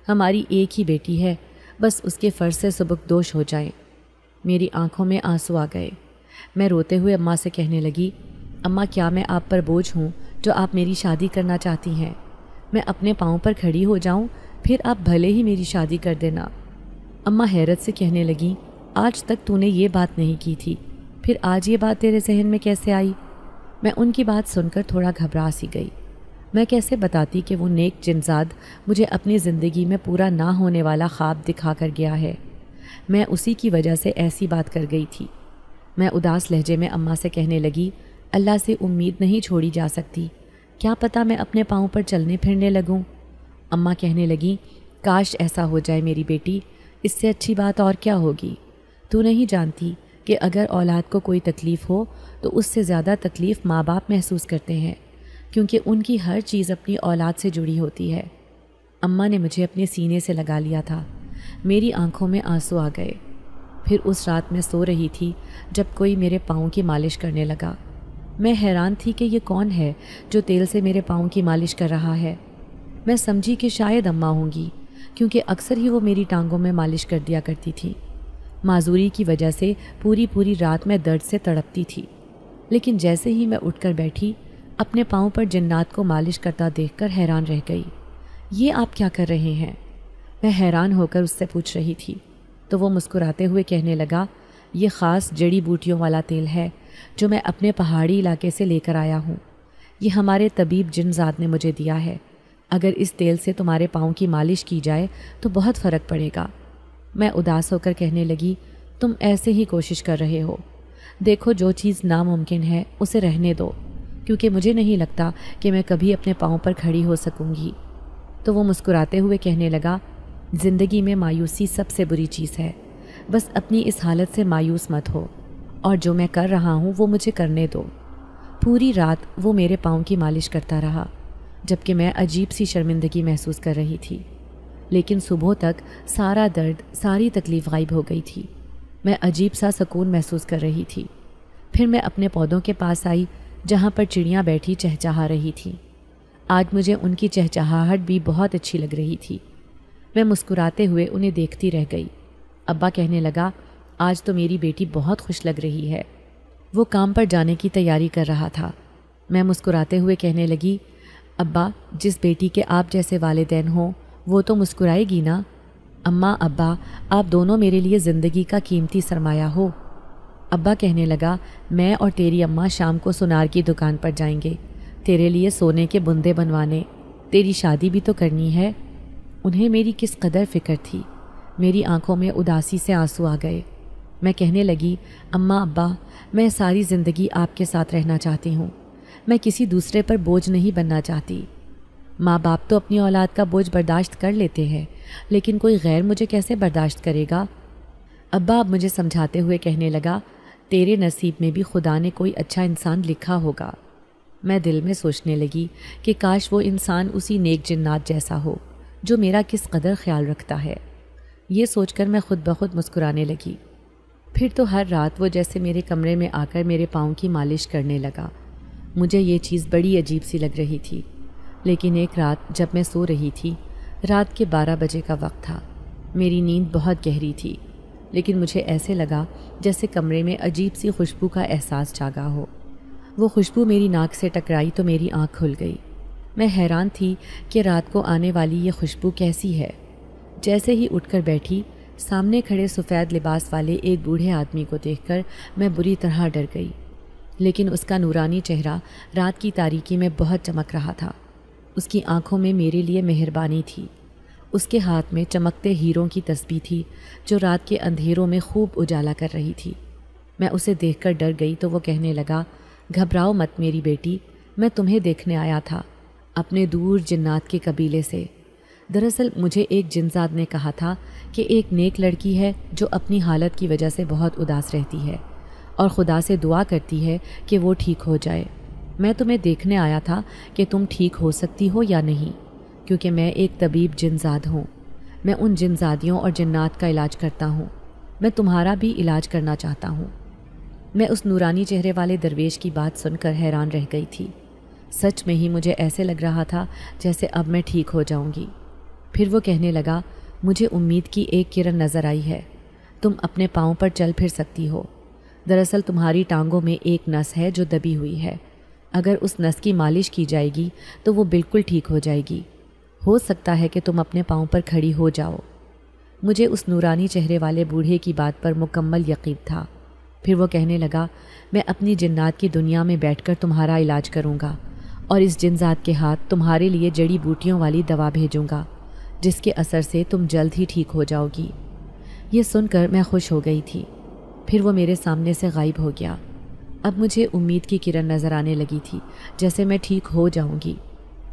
ہماری ایک ہی بیٹی ہے، بس اس کے فرض سے سبکدوش ہو جائیں۔ میری آنکھوں میں آنسو آ گئے۔ میں روتے ہوئے اماں سے کہنے لگی، اماں کیا میں آپ پر بوجھ ہوں جو آپ میری شادی کرنا چاہتی ہیں؟ میں اپنے پاؤں پر کھڑی ہو جاؤں، پھر آپ بھلے ہی میری شادی کر دینا۔ اماں حیرت سے کہنے لگیں، آج تک تو نے یہ بات نہیں کی تھی، پھر آج یہ بات تیرے ذہن میں کیسے آئی؟ میں ان کی بات سن کر تھوڑا گھبرا سی گئی۔ میں کیسے بتاتی کہ وہ نیک جنزاد مجھے اپنی زندگی میں پورا نہ ہونے والا خواب دکھا کر گیا ہے۔ میں اسی کی وجہ سے ایسی بات کر گئی تھی۔ میں اداس لہجے میں اماں سے کہنے لگی، اللہ سے امید نہیں چھوڑی جا سکتی، کیا پتہ میں اپنے پاؤں پر چلنے پھرنے لگوں۔ اماں کہنے لگی، کاش ایسا ہو جائے میری بیٹی، اس سے اچھی بات اور کیا ہوگی۔ تو نہیں جانتی کہ اگر اولاد کو کوئی تکلیف ہو تو اس سے زیادہ تکلیف ماں باپ محسوس کرتے ہیں، کیونکہ ان کی ہر چیز اپنی اولاد سے جڑی ہوتی ہے۔ اماں نے مجھے اپنے سینے سے لگا لیا تھا، میری آنکھوں میں آنسو آ گئے۔ پھر اس رات میں سو رہی تھی جب کوئی میرے پاؤں کی مالش کرنے لگا۔ میں حیران تھی کہ یہ کون ہے جو تیل سے میرے پاؤں کی مالش کر رہا ہے۔ میں سمجھی کہ شاید اماں ہوں گی، کیونکہ اکثر ہی وہ میری ٹانگوں میں مالش کر دیا کرتی تھی۔ معذوری کی وجہ سے پوری رات میں درد سے تڑپتی تھی، لیکن جیسے ہی میں اٹھ کر بیٹھی اپنے پاؤں پر جنات کو مالش کرتا دیکھ کر حیران رہ گئی۔ یہ آپ کیا کر رہے ہیں؟ میں حیران ہو کر اس سے پوچھ رہی تھی تو وہ مسکراتے ہوئے کہنے لگا، یہ خاص جڑی بوٹیوں والا تیل ہے جو میں اپنے پہاڑی علاقے سے لے کر آیا ہوں۔ یہ ہمارے طبیب جنزاد نے مجھے دیا ہے۔ اگر اس تیل سے تمہارے پاؤں کی مالش کی جائے تو بہت فرق پڑے گا۔ میں اداس ہو کر کہنے لگی، تم ایسے ہی کوشش کر رہے ہو۔ دیکھو جو چیز ناممکن ہے اسے رہنے دو، کیونکہ مجھے نہیں لگتا کہ میں کبھی اپنے پاؤں پر کھڑی ہو سکوں گی۔ تو وہ مسکراتے ہوئے کہنے لگا، زندگی میں مایوسی سب سے بری چیز ہے، بس اپنی اس حالت سے مایوس مت ہو، اور جو میں کر رہا ہوں وہ مجھے کرنے دو۔ پوری رات وہ میرے پاؤں کی مالش کرتا رہا، جبکہ میں عجیب سی شرمندگی محسوس کر رہی تھی، لیکن صبح تک سارا درد، ساری تکلیف غائب ہو گئی تھی۔ میں عجیب سا سکون محسوس کر رہی تھی۔ پھر میں اپنے پودوں کے پاس آئی جہاں پر چڑیاں بیٹھی چہچہا رہی تھیں۔ آج مجھے ان کی چہچہاہٹ بھی بہت اچھی لگ رہی تھی۔ میں مسکراتے ہوئے انہیں دیکھتی رہ گئی۔ ابا کہنے لگا، آج تو میری بیٹی بہت خوش لگ رہی ہے۔ وہ کام پر جانے کی تیاری کر رہا تھا۔ میں مسکراتے ہوئے کہنے لگی، ابا، جس بیٹی کے آپ جیسے والدین ہوں وہ تو مسکرائے گی نا۔ اماں، ابا، آپ دونوں میرے لیے زندگی کا قیمتی سرمایہ ہو۔ ابا کہنے لگا، میں اور تیری اماں شام کو سونار کی دکان پر جائیں گے، تیرے لیے سونے کے بندے بنوانے، تیری شادی بھی تو کرنی ہے۔ انہیں میری کس قدر فکر تھی۔ میری آنکھوں میں اداسی سے آنسو آ گئے۔ میں کہنے لگی، اماں، ابا، میں ساری زندگی آپ کے ساتھ رہنا چاہتی ہوں، میں کسی دوسرے پر بوجھ نہیں بننا چاہتی۔ ماں باپ تو اپنی اولاد کا بوجھ برداشت کر لیتے ہیں، لیکن کوئی غیر مجھے کیسے برداشت کرے گا؟ ابا اب مجھے سمجھاتے ہوئے کہنے لگا، تیرے نصیب میں بھی خدا نے کوئی اچھا انسان لکھا ہوگا۔ میں دل میں سوچنے لگی کہ کاش وہ انسان اسی نیک جنات جیسا ہو جو میرا کس قدر خیال رکھتا ہے۔ یہ سوچ کر میں خود بخود مسکرانے لگی۔ پھر تو ہر رات وہ جیسے میرے کمرے میں آ کر میرے پاؤں کی مالش کرنے لگا۔ مجھے یہ چیز بڑی عجیب سی لگ رہی تھی، لیکن ایک رات جب میں سو رہی تھی، رات کے 12 بجے کا وقت تھا، میری نیند بہت گہری تھی، لیکن مجھے ایسے لگا جیسے کمرے میں عجیب سی خوشبو کا احساس جاگا ہو۔ وہ خوشبو میری ناک سے ٹکرائی تو میری آنکھ کھل گئی۔ میں حیران تھی کہ رات کو آنے والی یہ خوشبو کیسی ہے۔ جیسے ہی اٹھ کر بیٹھی، سامنے کھڑے سفید لباس والے ایک بوڑھے آدمی کو دیکھ کر میں بری طرح ڈر گئی، لیکن اس کا نورانی چہرہ رات کی تاریکی میں بہت چمک رہا تھا۔ اس کی آنکھوں میں میرے لیے مہربانی تھی۔ اس کے ہاتھ میں چمکتے ہیروں کی تسبیح تھی جو رات کے اندھیروں میں خوب اجالا کر رہی تھی۔ میں اسے دیکھ کر ڈر گئی تو وہ کہنے لگا، گھبراؤ مت میری بیٹی، میں تمہیں دیکھنے آیا تھا، اپنے دور جنات کے قبیلے سے۔ دراصل مجھے ایک جنزاد نے کہا تھا کہ ایک نیک لڑکی ہے جو اپنی حالت کی وجہ سے بہت اداس رہتی ہے اور خدا سے دعا کرتی ہے کہ وہ ٹھیک ہو جائے۔ میں تمہیں دیکھنے آیا تھا کہ تم ٹھیک ہو سکتی ہو یا نہیں، کیونکہ میں ایک طبیب جنزاد ہوں۔ میں ان جنزادیوں اور جنات کا علاج کرتا ہوں، میں تمہارا بھی علاج کرنا چاہتا ہوں۔ میں اس نورانی چہرے والے درویش کی بات سن کر حیران رہ گئی تھی۔ سچ میں ہی مجھے ایسے لگ رہا تھا جیسے اب میں ٹھیک ہو جاؤں گی۔ پھر وہ کہنے لگا، مجھے امید کی ایک کرن نظر آئی ہے، تم اپنے پاؤں پر چل پھر سکتی ہو۔ دراصل تمہاری ٹانگوں میں ایک نس ہے جو دبی ہوئی ہے، اگر اس نس کی مالش کی جائے گی تو وہ بالکل ٹھیک ہو جائے گی۔ ہو سکتا ہے کہ تم اپنے پاؤں پر کھڑی ہو جاؤ۔ مجھے اس نورانی چہرے والے بوڑھے کی بات پر مکمل یقین تھا۔ پھر وہ کہنے لگا، میں اپنی جنات کی دنیا میں بیٹھ کر تمہارا علاج کروں گا اور اس جنزاد کے ہاتھ تمہارے لیے جڑی بوٹیوں والی دوا بھیجوں گا جس کے اثر سے تم جلد ہی ٹھیک ہو جاؤ گی۔ یہ سن کر میں خوش ہو گئی تھی۔ پھر وہ میرے سامنے سے غائب ہو گیا۔ اب مجھے امید کی کرن نظر آنے لگی تھی، جیسے میں ٹھیک ہو جاؤں گی۔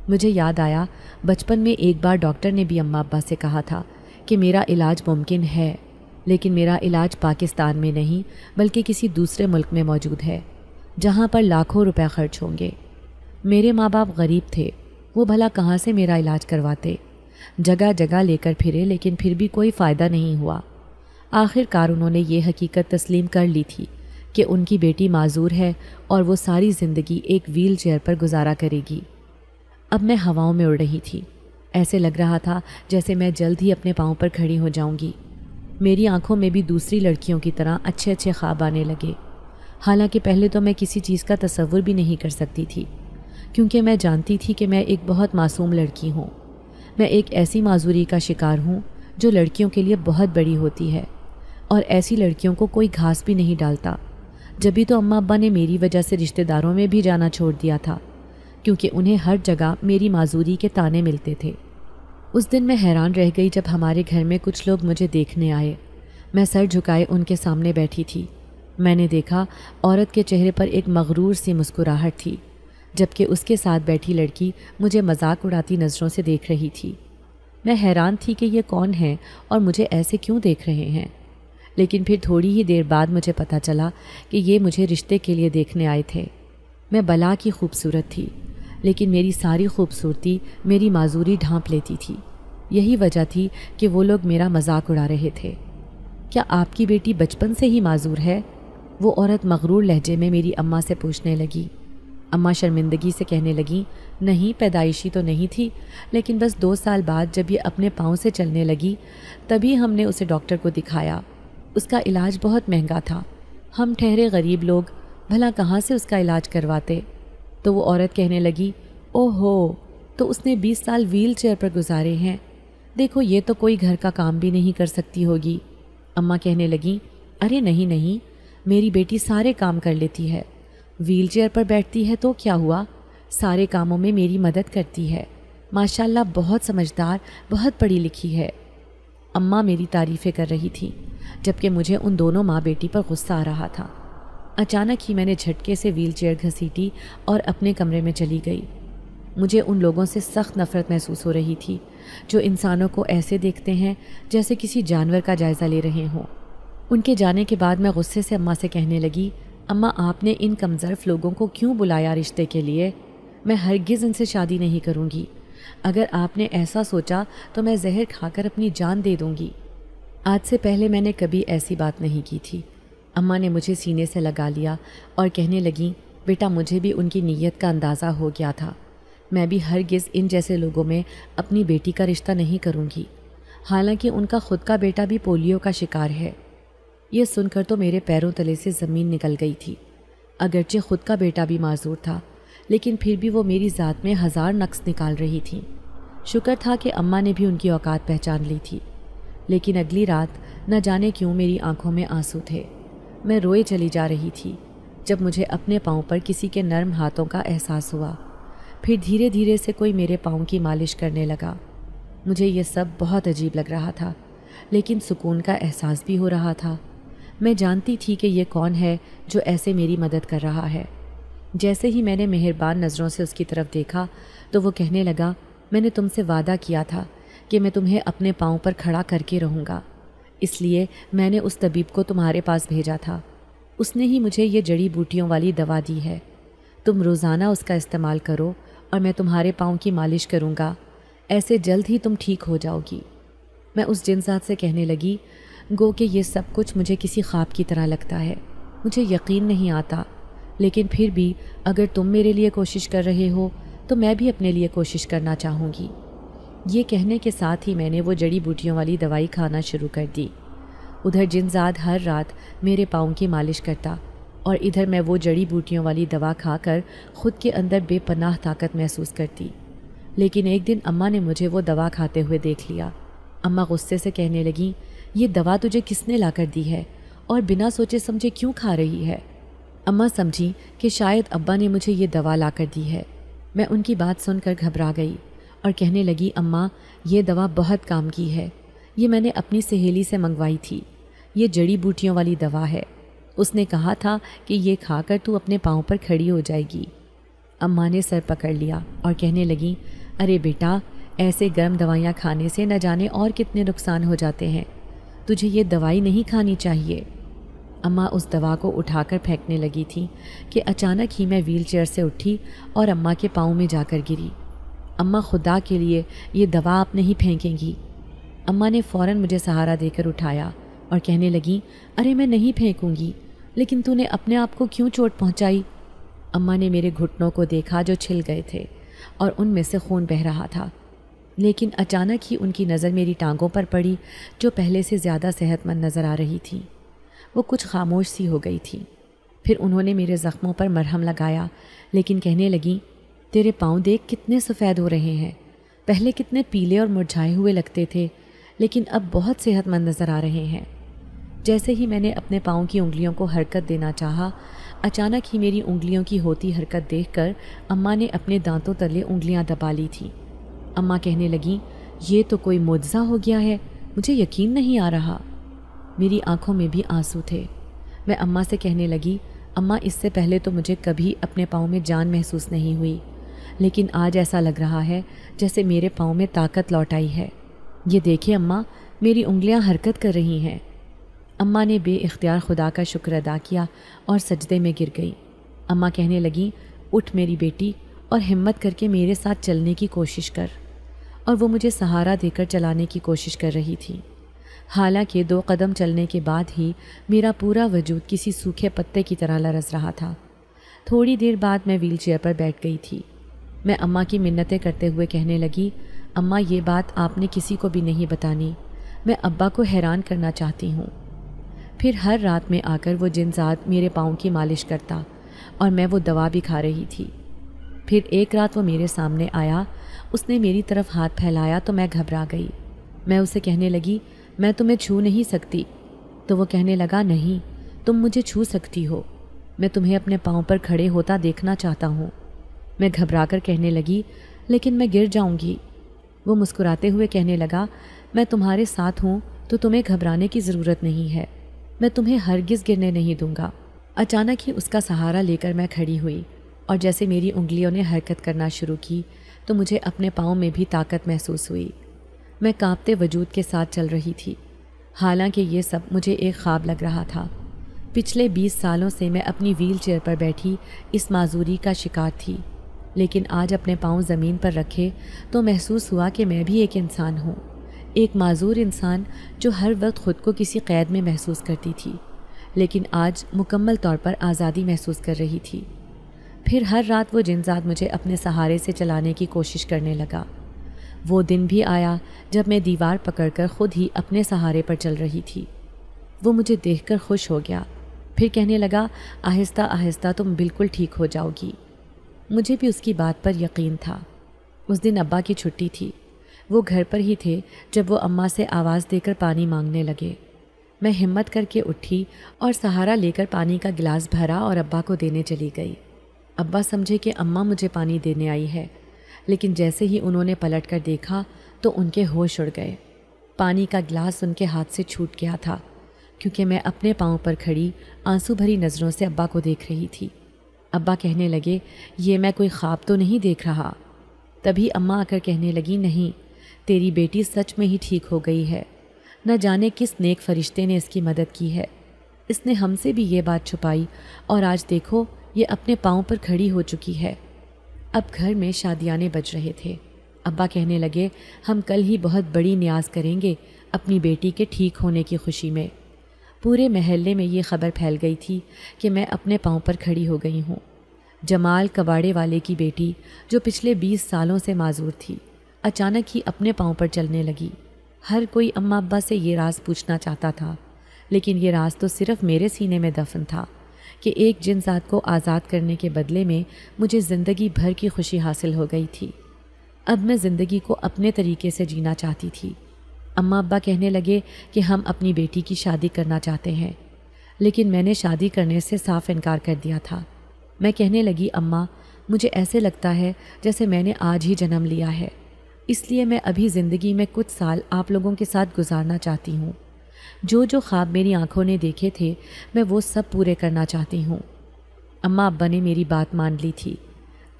مجھے یاد آیا بچپن میں ایک بار ڈاکٹر نے بھی اماں ابا سے کہا تھا کہ میرا علاج ممکن ہے، لیکن میرا علاج پاکستان میں نہیں بلکہ کسی دوسرے ملک میں موجود ہے جہاں پر لاکھوں روپے خرچ ہوں گے۔ میرے ماں باپ غریب تھے، وہ بھلا کہاں سے میرا علاج کرواتے؟ جگہ جگہ لے کر پھرے لیکن پھر بھی کوئی فائدہ نہیں ہوا۔ آخر کار انہوں نے یہ حقیقت تسلیم کر لی تھی کہ ان کی بیٹی معذور ہے اور وہ ساری زندگی ایک ویل چیئر پر گزارا کرے گی۔ اب میں ہواؤں میں اڑ رہی تھی، ایسے لگ رہا تھا جیسے میں جلد ہی اپنے پاؤں پر کھڑی ہو جاؤں گی۔ میری آنکھوں میں بھی دوسری لڑکیوں کی طرح اچھے اچھے خواب آنے لگے، حالانکہ پہلے تو میں کسی چیز کا تصور بھی نہیں کر سکتی تھی، کیونکہ میں جانتی تھی کہ میں ایک بہت معصوم لڑکی ہوں۔ میں ایک ایسی معذوری کا شکار ہوں جو لڑکیوں کے لیے بہت بڑی ہوتی ہے، اور ایسی لڑکیوں کو کوئی گھاس بھی نہیں ڈالتا۔ جبھی تو اماں ابا نے میری وجہ سے رشتہ داروں میں بھی جانا چھوڑ دیا تھا، کیونکہ انہیں ہر جگہ میری معذوری کے تانے ملتے تھے۔ اس دن میں حیران رہ گئی جب ہمارے گھر میں کچھ لوگ مجھے دیکھنے آئے۔ میں سر جھکائے ان کے سامنے بیٹھی تھی۔ میں نے دیکھا عورت کے چہرے پر ایک مغرور سی مسکراہٹ تھی، جبکہ اس کے ساتھ بیٹھی لڑکی مجھے مذاق اڑاتی نظروں سے دیکھ رہی تھی۔ میں حیران تھی کہ یہ کون ہیں اور مجھے ایسے کیوں دیکھ رہے ہیں، لیکن پھر تھوڑی ہی دیر بعد مجھے پتہ چلا کہ یہ مجھے رشتے کے لیے دیکھنے آئے تھے۔ میں بلا کی خوبصورت تھی، لیکن میری ساری خوبصورتی میری معذوری ڈھانپ لیتی تھی۔ یہی وجہ تھی کہ وہ لوگ میرا مذاق اڑا رہے تھے۔ کیا آپ کی بیٹی بچپن سے ہی معذور ہے؟ وہ عورت مغرور لہجے میں میری اماں سے پوچھنے لگی۔ اماں شرمندگی سے کہنے لگیں، نہیں، پیدائشی تو نہیں تھی، لیکن بس 2 سال بعد جب یہ اپنے پاؤں سے چلنے لگی تبھی ہم نے اسے ڈاکٹر کو دکھایا۔ اس کا علاج بہت مہنگا تھا، ہم ٹھہرے غریب لوگ بھلا کہاں سے اس کا علاج کرواتے؟ تو وہ عورت کہنے لگی، او ہو، تو اس نے 20 سال ویل چیئر پر گزارے ہیں، دیکھو یہ تو کوئی گھر کا کام بھی نہیں کر سکتی ہوگی۔ اماں کہنے لگیں، ارے نہیں، میری بیٹی سارے کام کر لیتی ہے، ویل چیئر پر بیٹھتی ہے تو کیا ہوا، سارے کاموں میں میری مدد کرتی ہے، ماشاءاللہ بہت سمجھدار، بہت پڑھی لکھی ہے۔ اماں میری تعریفیں کر رہی تھی، جبکہ مجھے ان دونوں ماں بیٹی پر غصہ آ رہا تھا۔ اچانک ہی میں نے جھٹکے سے ویل چیئر گھسیٹی اور اپنے کمرے میں چلی گئی۔ مجھے ان لوگوں سے سخت نفرت محسوس ہو رہی تھی جو انسانوں کو ایسے دیکھتے ہیں جیسے کسی جانور کا جائزہ لے رہے ہوں۔ ان کے جانے کے بعد میں غصے سے اماں سے کہنے لگی، اماں آپ نے ان کمظرف لوگوں کو کیوں بلایا رشتے کے لیے؟ میں ہرگز ان سے شادی نہیں کروں گی۔ اگر آپ نے ایسا سوچا تو میں زہر کھا کر اپنی جان دے دوں گی۔ آج سے پہلے میں نے کبھی ایسی بات نہیں کی تھی۔ اماں نے مجھے سینے سے لگا لیا اور کہنے لگیں، بیٹا مجھے بھی ان کی نیت کا اندازہ ہو گیا تھا، میں بھی ہرگز ان جیسے لوگوں میں اپنی بیٹی کا رشتہ نہیں کروں گی، حالانکہ ان کا خود کا بیٹا بھی پولیو کا شکار ہے۔ یہ سن کر تو میرے پیروں تلے سے زمین نکل گئی تھی۔ اگرچہ خود کا بیٹا بھی معذور تھا، لیکن پھر بھی وہ میری ذات میں 1000 نقص نکال رہی تھی۔ شکر تھا کہ اماں نے بھی ان کی اوقات پہچان لی تھی، لیکن اگلی رات نہ جانے کیوں میری آنکھوں میں آنسو تھے۔ میں روئے چلی جا رہی تھی جب مجھے اپنے پاؤں پر کسی کے نرم ہاتھوں کا احساس ہوا۔ پھر دھیرے دھیرے سے کوئی میرے پاؤں کی مالش کرنے لگا۔ مجھے یہ سب بہت عجیب لگ رہا تھا، لیکن سکون کا احساس بھی ہو رہا تھا۔ میں جانتی تھی کہ یہ کون ہے جو ایسے میری مدد کر رہا ہے۔ جیسے ہی میں نے مہربان نظروں سے اس کی طرف دیکھا تو وہ کہنے لگا، میں نے تم سے وعدہ کیا تھا کہ میں تمہیں اپنے پاؤں پر کھڑا کر کے رہوں گا، اس لیے میں نے اس طبیب کو تمہارے پاس بھیجا تھا۔ اس نے ہی مجھے یہ جڑی بوٹیوں والی دوا دی ہے، تم روزانہ اس کا استعمال کرو اور میں تمہارے پاؤں کی مالش کروں گا، ایسے جلد ہی تم ٹھیک ہو جاؤ گی۔ میں اس جنسات سے کہنے لگی، گو کہ یہ سب کچھ مجھے کسی خواب کی طرح لگتا ہے، مجھے یقین نہیں آتا، لیکن پھر بھی اگر تم میرے لیے کوشش کر رہے ہو تو میں بھی اپنے لیے کوشش کرنا چاہوں گی۔ یہ کہنے کے ساتھ ہی میں نے وہ جڑی بوٹیوں والی دوائی کھانا شروع کر دی۔ ادھر جنزاد ہر رات میرے پاؤں کی مالش کرتا اور ادھر میں وہ جڑی بوٹیوں والی دوا کھا کر خود کے اندر بے پناہ طاقت محسوس کرتی۔ لیکن ایک دن اماں نے مجھے وہ دوا کھاتے ہوئے دیکھ لیا۔ اماں غصے سے کہنے لگیں، یہ دوا تجھے کس نے لا کر دی ہے اور بنا سوچے سمجھے کیوں کھا رہی ہے؟ اماں سمجھی کہ شاید ابا نے مجھے یہ دوا لا کر دی ہے۔ میں ان کی بات سن کر گھبرا گئی اور کہنے لگی، اماں یہ دوا بہت کام کی ہے، یہ میں نے اپنی سہیلی سے منگوائی تھی، یہ جڑی بوٹیوں والی دوا ہے، اس نے کہا تھا کہ یہ کھا کر تو اپنے پاؤں پر کھڑی ہو جائے گی۔ اماں نے سر پکڑ لیا اور کہنے لگیں، ارے بیٹا، ایسے گرم دوائیاں کھانے سے نہ جانے اور کتنے نقصان ہو جاتے ہیں، تجھے یہ دوائی نہیں کھانی چاہیے۔ اماں اس دوا کو اٹھا کر پھینکنے لگی تھی کہ اچانک ہی میں ویل چیئر سے اٹھی اور اماں کے پاؤں میں جا کر گری۔ اماں خدا کے لیے یہ دوا آپ نہیں پھینکیں گی۔ اماں نے فوراً مجھے سہارا دے کر اٹھایا اور کہنے لگیں، ارے میں نہیں پھینکوں گی، لیکن تو نے اپنے آپ کو کیوں چوٹ پہنچائی؟ اماں نے میرے گھٹنوں کو دیکھا جو چھل گئے تھے اور ان میں سے خون بہہ رہا تھا، لیکن اچانک ہی ان کی نظر میری ٹانگوں پر پڑی جو پہلے سے زیادہ صحت مند نظر آ رہی تھی۔ وہ کچھ خاموش سی ہو گئی تھی۔ پھر انہوں نے میرے زخموں پر مرہم لگایا، لیکن کہنے لگیں، تیرے پاؤں دیکھ کتنے سفید ہو رہے ہیں، پہلے کتنے پیلے اور مرجھائے ہوئے لگتے تھے، لیکن اب بہت صحت مند نظر آ رہے ہیں۔ جیسے ہی میں نے اپنے پاؤں کی انگلیوں کو حرکت دینا چاہا، اچانک ہی میری انگلیوں کی ہوتی حرکت دیکھ کر اماں نے اپنے دانتوں تلے انگلیاں دبا لی تھیں۔ اماں کہنے لگیں، یہ تو کوئی معجزہ ہو گیا ہے، مجھے یقین نہیں آ رہا۔ میری آنکھوں میں بھی آنسو تھے۔ میں اماں سے کہنے لگی، اماں اس سے پہلے تو مجھے کبھی اپنے پاؤں میں جان محسوس نہیں ہوئی، لیکن آج ایسا لگ رہا ہے جیسے میرے پاؤں میں طاقت لوٹ آئی ہے۔ یہ دیکھیں اماں، میری انگلیاں حرکت کر رہی ہیں۔ اماں نے بے اختیار خدا کا شکر ادا کیا اور سجدے میں گر گئی۔ اماں کہنے لگیں، اٹھ میری بیٹی اور ہمت کر کے میرے ساتھ چلنے کی کوشش کر، اور وہ مجھے سہارا دے کر چلانے کی کوشش کر رہی تھی۔ حالانکہ 2 قدم چلنے کے بعد ہی میرا پورا وجود کسی سوکھے پتے کی طرح لرز رہا تھا۔ تھوڑی دیر بعد میں ویل چیئر پر بیٹھ گئی تھی۔ میں اماں کی منتیں کرتے ہوئے کہنے لگی، اماں یہ بات آپ نے کسی کو بھی نہیں بتانی، میں ابا کو حیران کرنا چاہتی ہوں۔ پھر ہر رات میں آ کر وہ جنزاد میرے پاؤں کی مالش کرتا اور میں وہ دوا بھی کھا رہی تھی۔ پھر ایک رات وہ میرے سامنے آیا، اس نے میری طرف ہاتھ پھیلایا تو میں گھبرا گئی۔ میں اسے کہنے لگی، میں تمہیں چھو نہیں سکتی۔ تو وہ کہنے لگا، نہیں، تم مجھے چھو سکتی ہو، میں تمہیں اپنے پاؤں پر کھڑے ہوتا دیکھنا چاہتا ہوں۔ میں گھبرا کر کہنے لگی، لیکن میں گر جاؤں گی۔ وہ مسکراتے ہوئے کہنے لگا، میں تمہارے ساتھ ہوں تو تمہیں گھبرانے کی ضرورت نہیں ہے، میں تمہیں ہرگز گرنے نہیں دوں گا۔ اچانک ہی اس کا سہارا لے کر میں کھڑی ہوئی، اور جیسے میری انگلیوں نے حرکت کرنا شروع کی تو مجھے اپنے پاؤں میں بھی طاقت محسوس ہوئی۔ میں کانپتے وجود کے ساتھ چل رہی تھی، حالانکہ یہ سب مجھے ایک خواب لگ رہا تھا۔ پچھلے 20 سالوں سے میں اپنی ویل چیئر پر بیٹھی اس معذوری کا شکار تھی، لیکن آج اپنے پاؤں زمین پر رکھے تو محسوس ہوا کہ میں بھی ایک انسان ہوں، ایک معذور انسان جو ہر وقت خود کو کسی قید میں محسوس کرتی تھی، لیکن آج مکمل طور پر آزادی محسوس کر رہی تھی۔ پھر ہر رات وہ جنزاد مجھے اپنے سہارے سے چلانے کی کوشش کرنے لگا۔ وہ دن بھی آیا جب میں دیوار پکڑ کر خود ہی اپنے سہارے پر چل رہی تھی۔ وہ مجھے دیکھ کر خوش ہو گیا، پھر کہنے لگا، آہستہ آہستہ تم بالکل ٹھیک ہو جاؤ گی۔ مجھے بھی اس کی بات پر یقین تھا۔ اس دن ابا کی چھٹی تھی، وہ گھر پر ہی تھے جب وہ اماں سے آواز دے کر پانی مانگنے لگے۔ میں ہمت کر کے اٹھی اور سہارا لے کر پانی کا گلاس بھرا اور ابا کو دینے چلی گئی۔ ابا سمجھے کہ اماں مجھے پانی دینے آئی ہے، لیکن جیسے ہی انہوں نے پلٹ کر دیکھا تو ان کے ہوش اڑ گئے۔ پانی کا گلاس ان کے ہاتھ سے چھوٹ گیا تھا، کیونکہ میں اپنے پاؤں پر کھڑی آنسو بھری نظروں سے ابا کو دیکھ رہی تھی۔ ابا کہنے لگے، یہ میں کوئی خواب تو نہیں دیکھ رہا؟ تبھی اماں آ کر کہنے لگی، نہیں، تیری بیٹی سچ میں ہی ٹھیک ہو گئی ہے، نہ جانے کس نیک فرشتے نے اس کی مدد کی ہے، اس نے ہم سے بھی یہ بات چھپائی، اور آج دیکھو یہ اپنے پاؤں پر کھڑی ہو چکی ہے۔ اب گھر میں شادیانے بج رہے تھے۔ ابا کہنے لگے، ہم کل ہی بہت بڑی نیاز کریں گے اپنی بیٹی کے ٹھیک ہونے کی خوشی میں۔ پورے محلے میں یہ خبر پھیل گئی تھی کہ میں اپنے پاؤں پر کھڑی ہو گئی ہوں۔ جمال کباڑے والے کی بیٹی، جو پچھلے 20 سالوں سے معذور تھی، اچانک ہی اپنے پاؤں پر چلنے لگی۔ ہر کوئی اماں ابا سے یہ راز پوچھنا چاہتا تھا، لیکن یہ راز تو صرف میرے سینے میں دفن تھا کہ ایک جنزاد کو آزاد کرنے کے بدلے میں مجھے زندگی بھر کی خوشی حاصل ہو گئی تھی۔ اب میں زندگی کو اپنے طریقے سے جینا چاہتی تھی۔ اماں ابا کہنے لگے کہ ہم اپنی بیٹی کی شادی کرنا چاہتے ہیں۔ لیکن میں نے شادی کرنے سے صاف انکار کر دیا تھا۔ میں کہنے لگی اماں مجھے ایسے لگتا ہے جیسے میں نے آج ہی جنم لیا ہے، اس لیے میں ابھی زندگی میں کچھ سال آپ لوگوں کے ساتھ گزارنا چاہتی ہوں۔ جو خواب میری آنکھوں نے دیکھے تھے میں وہ سب پورے کرنا چاہتی ہوں۔ اماں ابا نے میری بات مان لی تھی۔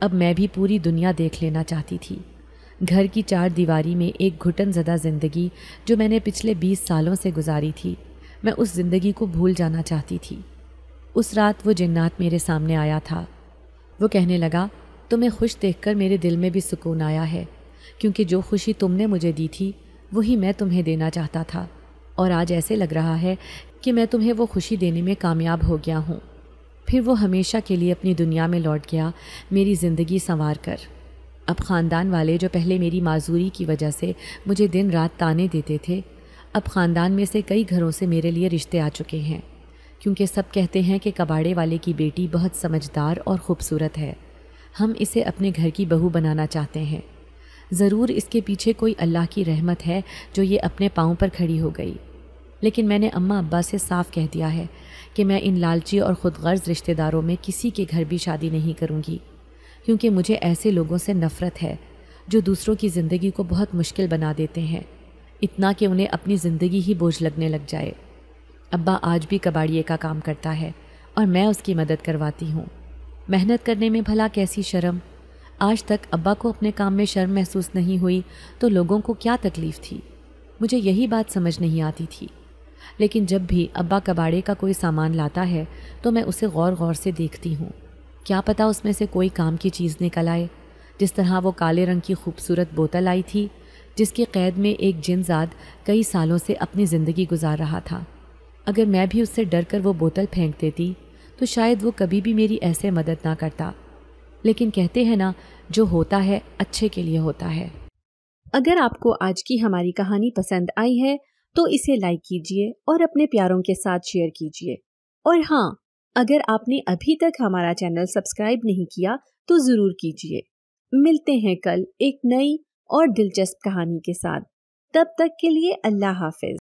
اب میں بھی پوری دنیا دیکھ لینا چاہتی تھی۔ گھر کی 4 دیواری میں ایک گھٹن زدہ زندگی جو میں نے پچھلے 20 سالوں سے گزاری تھی، میں اس زندگی کو بھول جانا چاہتی تھی۔ اس رات وہ جنات میرے سامنے آیا تھا۔ وہ کہنے لگا تمہیں خوش دیکھ کر میرے دل میں بھی سکون آیا ہے، کیونکہ جو خوشی تم نے مجھے دی تھی وہی میں تمہیں دینا چاہتا تھا، اور آج ایسے لگ رہا ہے کہ میں تمہیں وہ خوشی دینے میں کامیاب ہو گیا ہوں۔ پھر وہ ہمیشہ کے لیے اپنی دنیا میں لوٹ گیا، میری زندگی سنوار کر۔ اب خاندان والے جو پہلے میری معذوری کی وجہ سے مجھے دن رات تانے دیتے تھے، اب خاندان میں سے کئی گھروں سے میرے لیے رشتے آ چکے ہیں، کیونکہ سب کہتے ہیں کہ کباڑے والے کی بیٹی بہت سمجھدار اور خوبصورت ہے، ہم اسے اپنے گھر کی بہو بنانا چاہتے ہیں۔ ضرور اس کے پیچھے کوئی اللہ کی رحمت ہے جو یہ اپنے پاؤں پر کھڑی ہو گئی، لیکن میں نے اماں ابا سے صاف کہہ دیا ہے کہ میں ان لالچی اور خود غرض رشتہ داروں میں کسی کے گھر بھی شادی نہیں کروں گی، کیونکہ مجھے ایسے لوگوں سے نفرت ہے جو دوسروں کی زندگی کو بہت مشکل بنا دیتے ہیں، اتنا کہ انہیں اپنی زندگی ہی بوجھ لگنے لگ جائے۔ ابا آج بھی کباڑیے کا کام کرتا ہے اور میں اس کی مدد کرواتی ہوں۔ محنت کرنے میں بھلا کیسی شرم؟ آج تک ابا کو اپنے کام میں شرم محسوس نہیں ہوئی تو لوگوں کو کیا تکلیف تھی؟ مجھے یہی بات سمجھ نہیں آتی تھی، لیکن جب بھی ابا کباڑے کا کوئی سامان لاتا ہے تو میں اسے غور غور سے دیکھتی ہوں، کیا پتہ اس میں سے کوئی کام کی چیز نکل آئے، جس طرح وہ کالے رنگ کی خوبصورت بوتل آئی تھی جس کی قید میں ایک جن زاد کئی سالوں سے اپنی زندگی گزار رہا تھا۔ اگر میں بھی اس سے ڈر کر وہ بوتل پھینک دیتی تو شاید وہ کبھی بھی میری ایسے مدد نہ کرتا، لیکن کہتے ہیں نا جو ہوتا ہے اچھے کے لیے ہوتا ہے۔ اگر آپ کو آج کی ہماری کہانی پسند آئی ہے تو اسے لائک کیجیے اور اپنے پیاروں کے ساتھ شیئر کیجیے، اور ہاں، اگر آپ نے ابھی تک ہمارا چینل سبسکرائب نہیں کیا تو ضرور کیجیے۔ ملتے ہیں کل ایک نئی اور دلچسپ کہانی کے ساتھ، تب تک کے لیے اللہ حافظ۔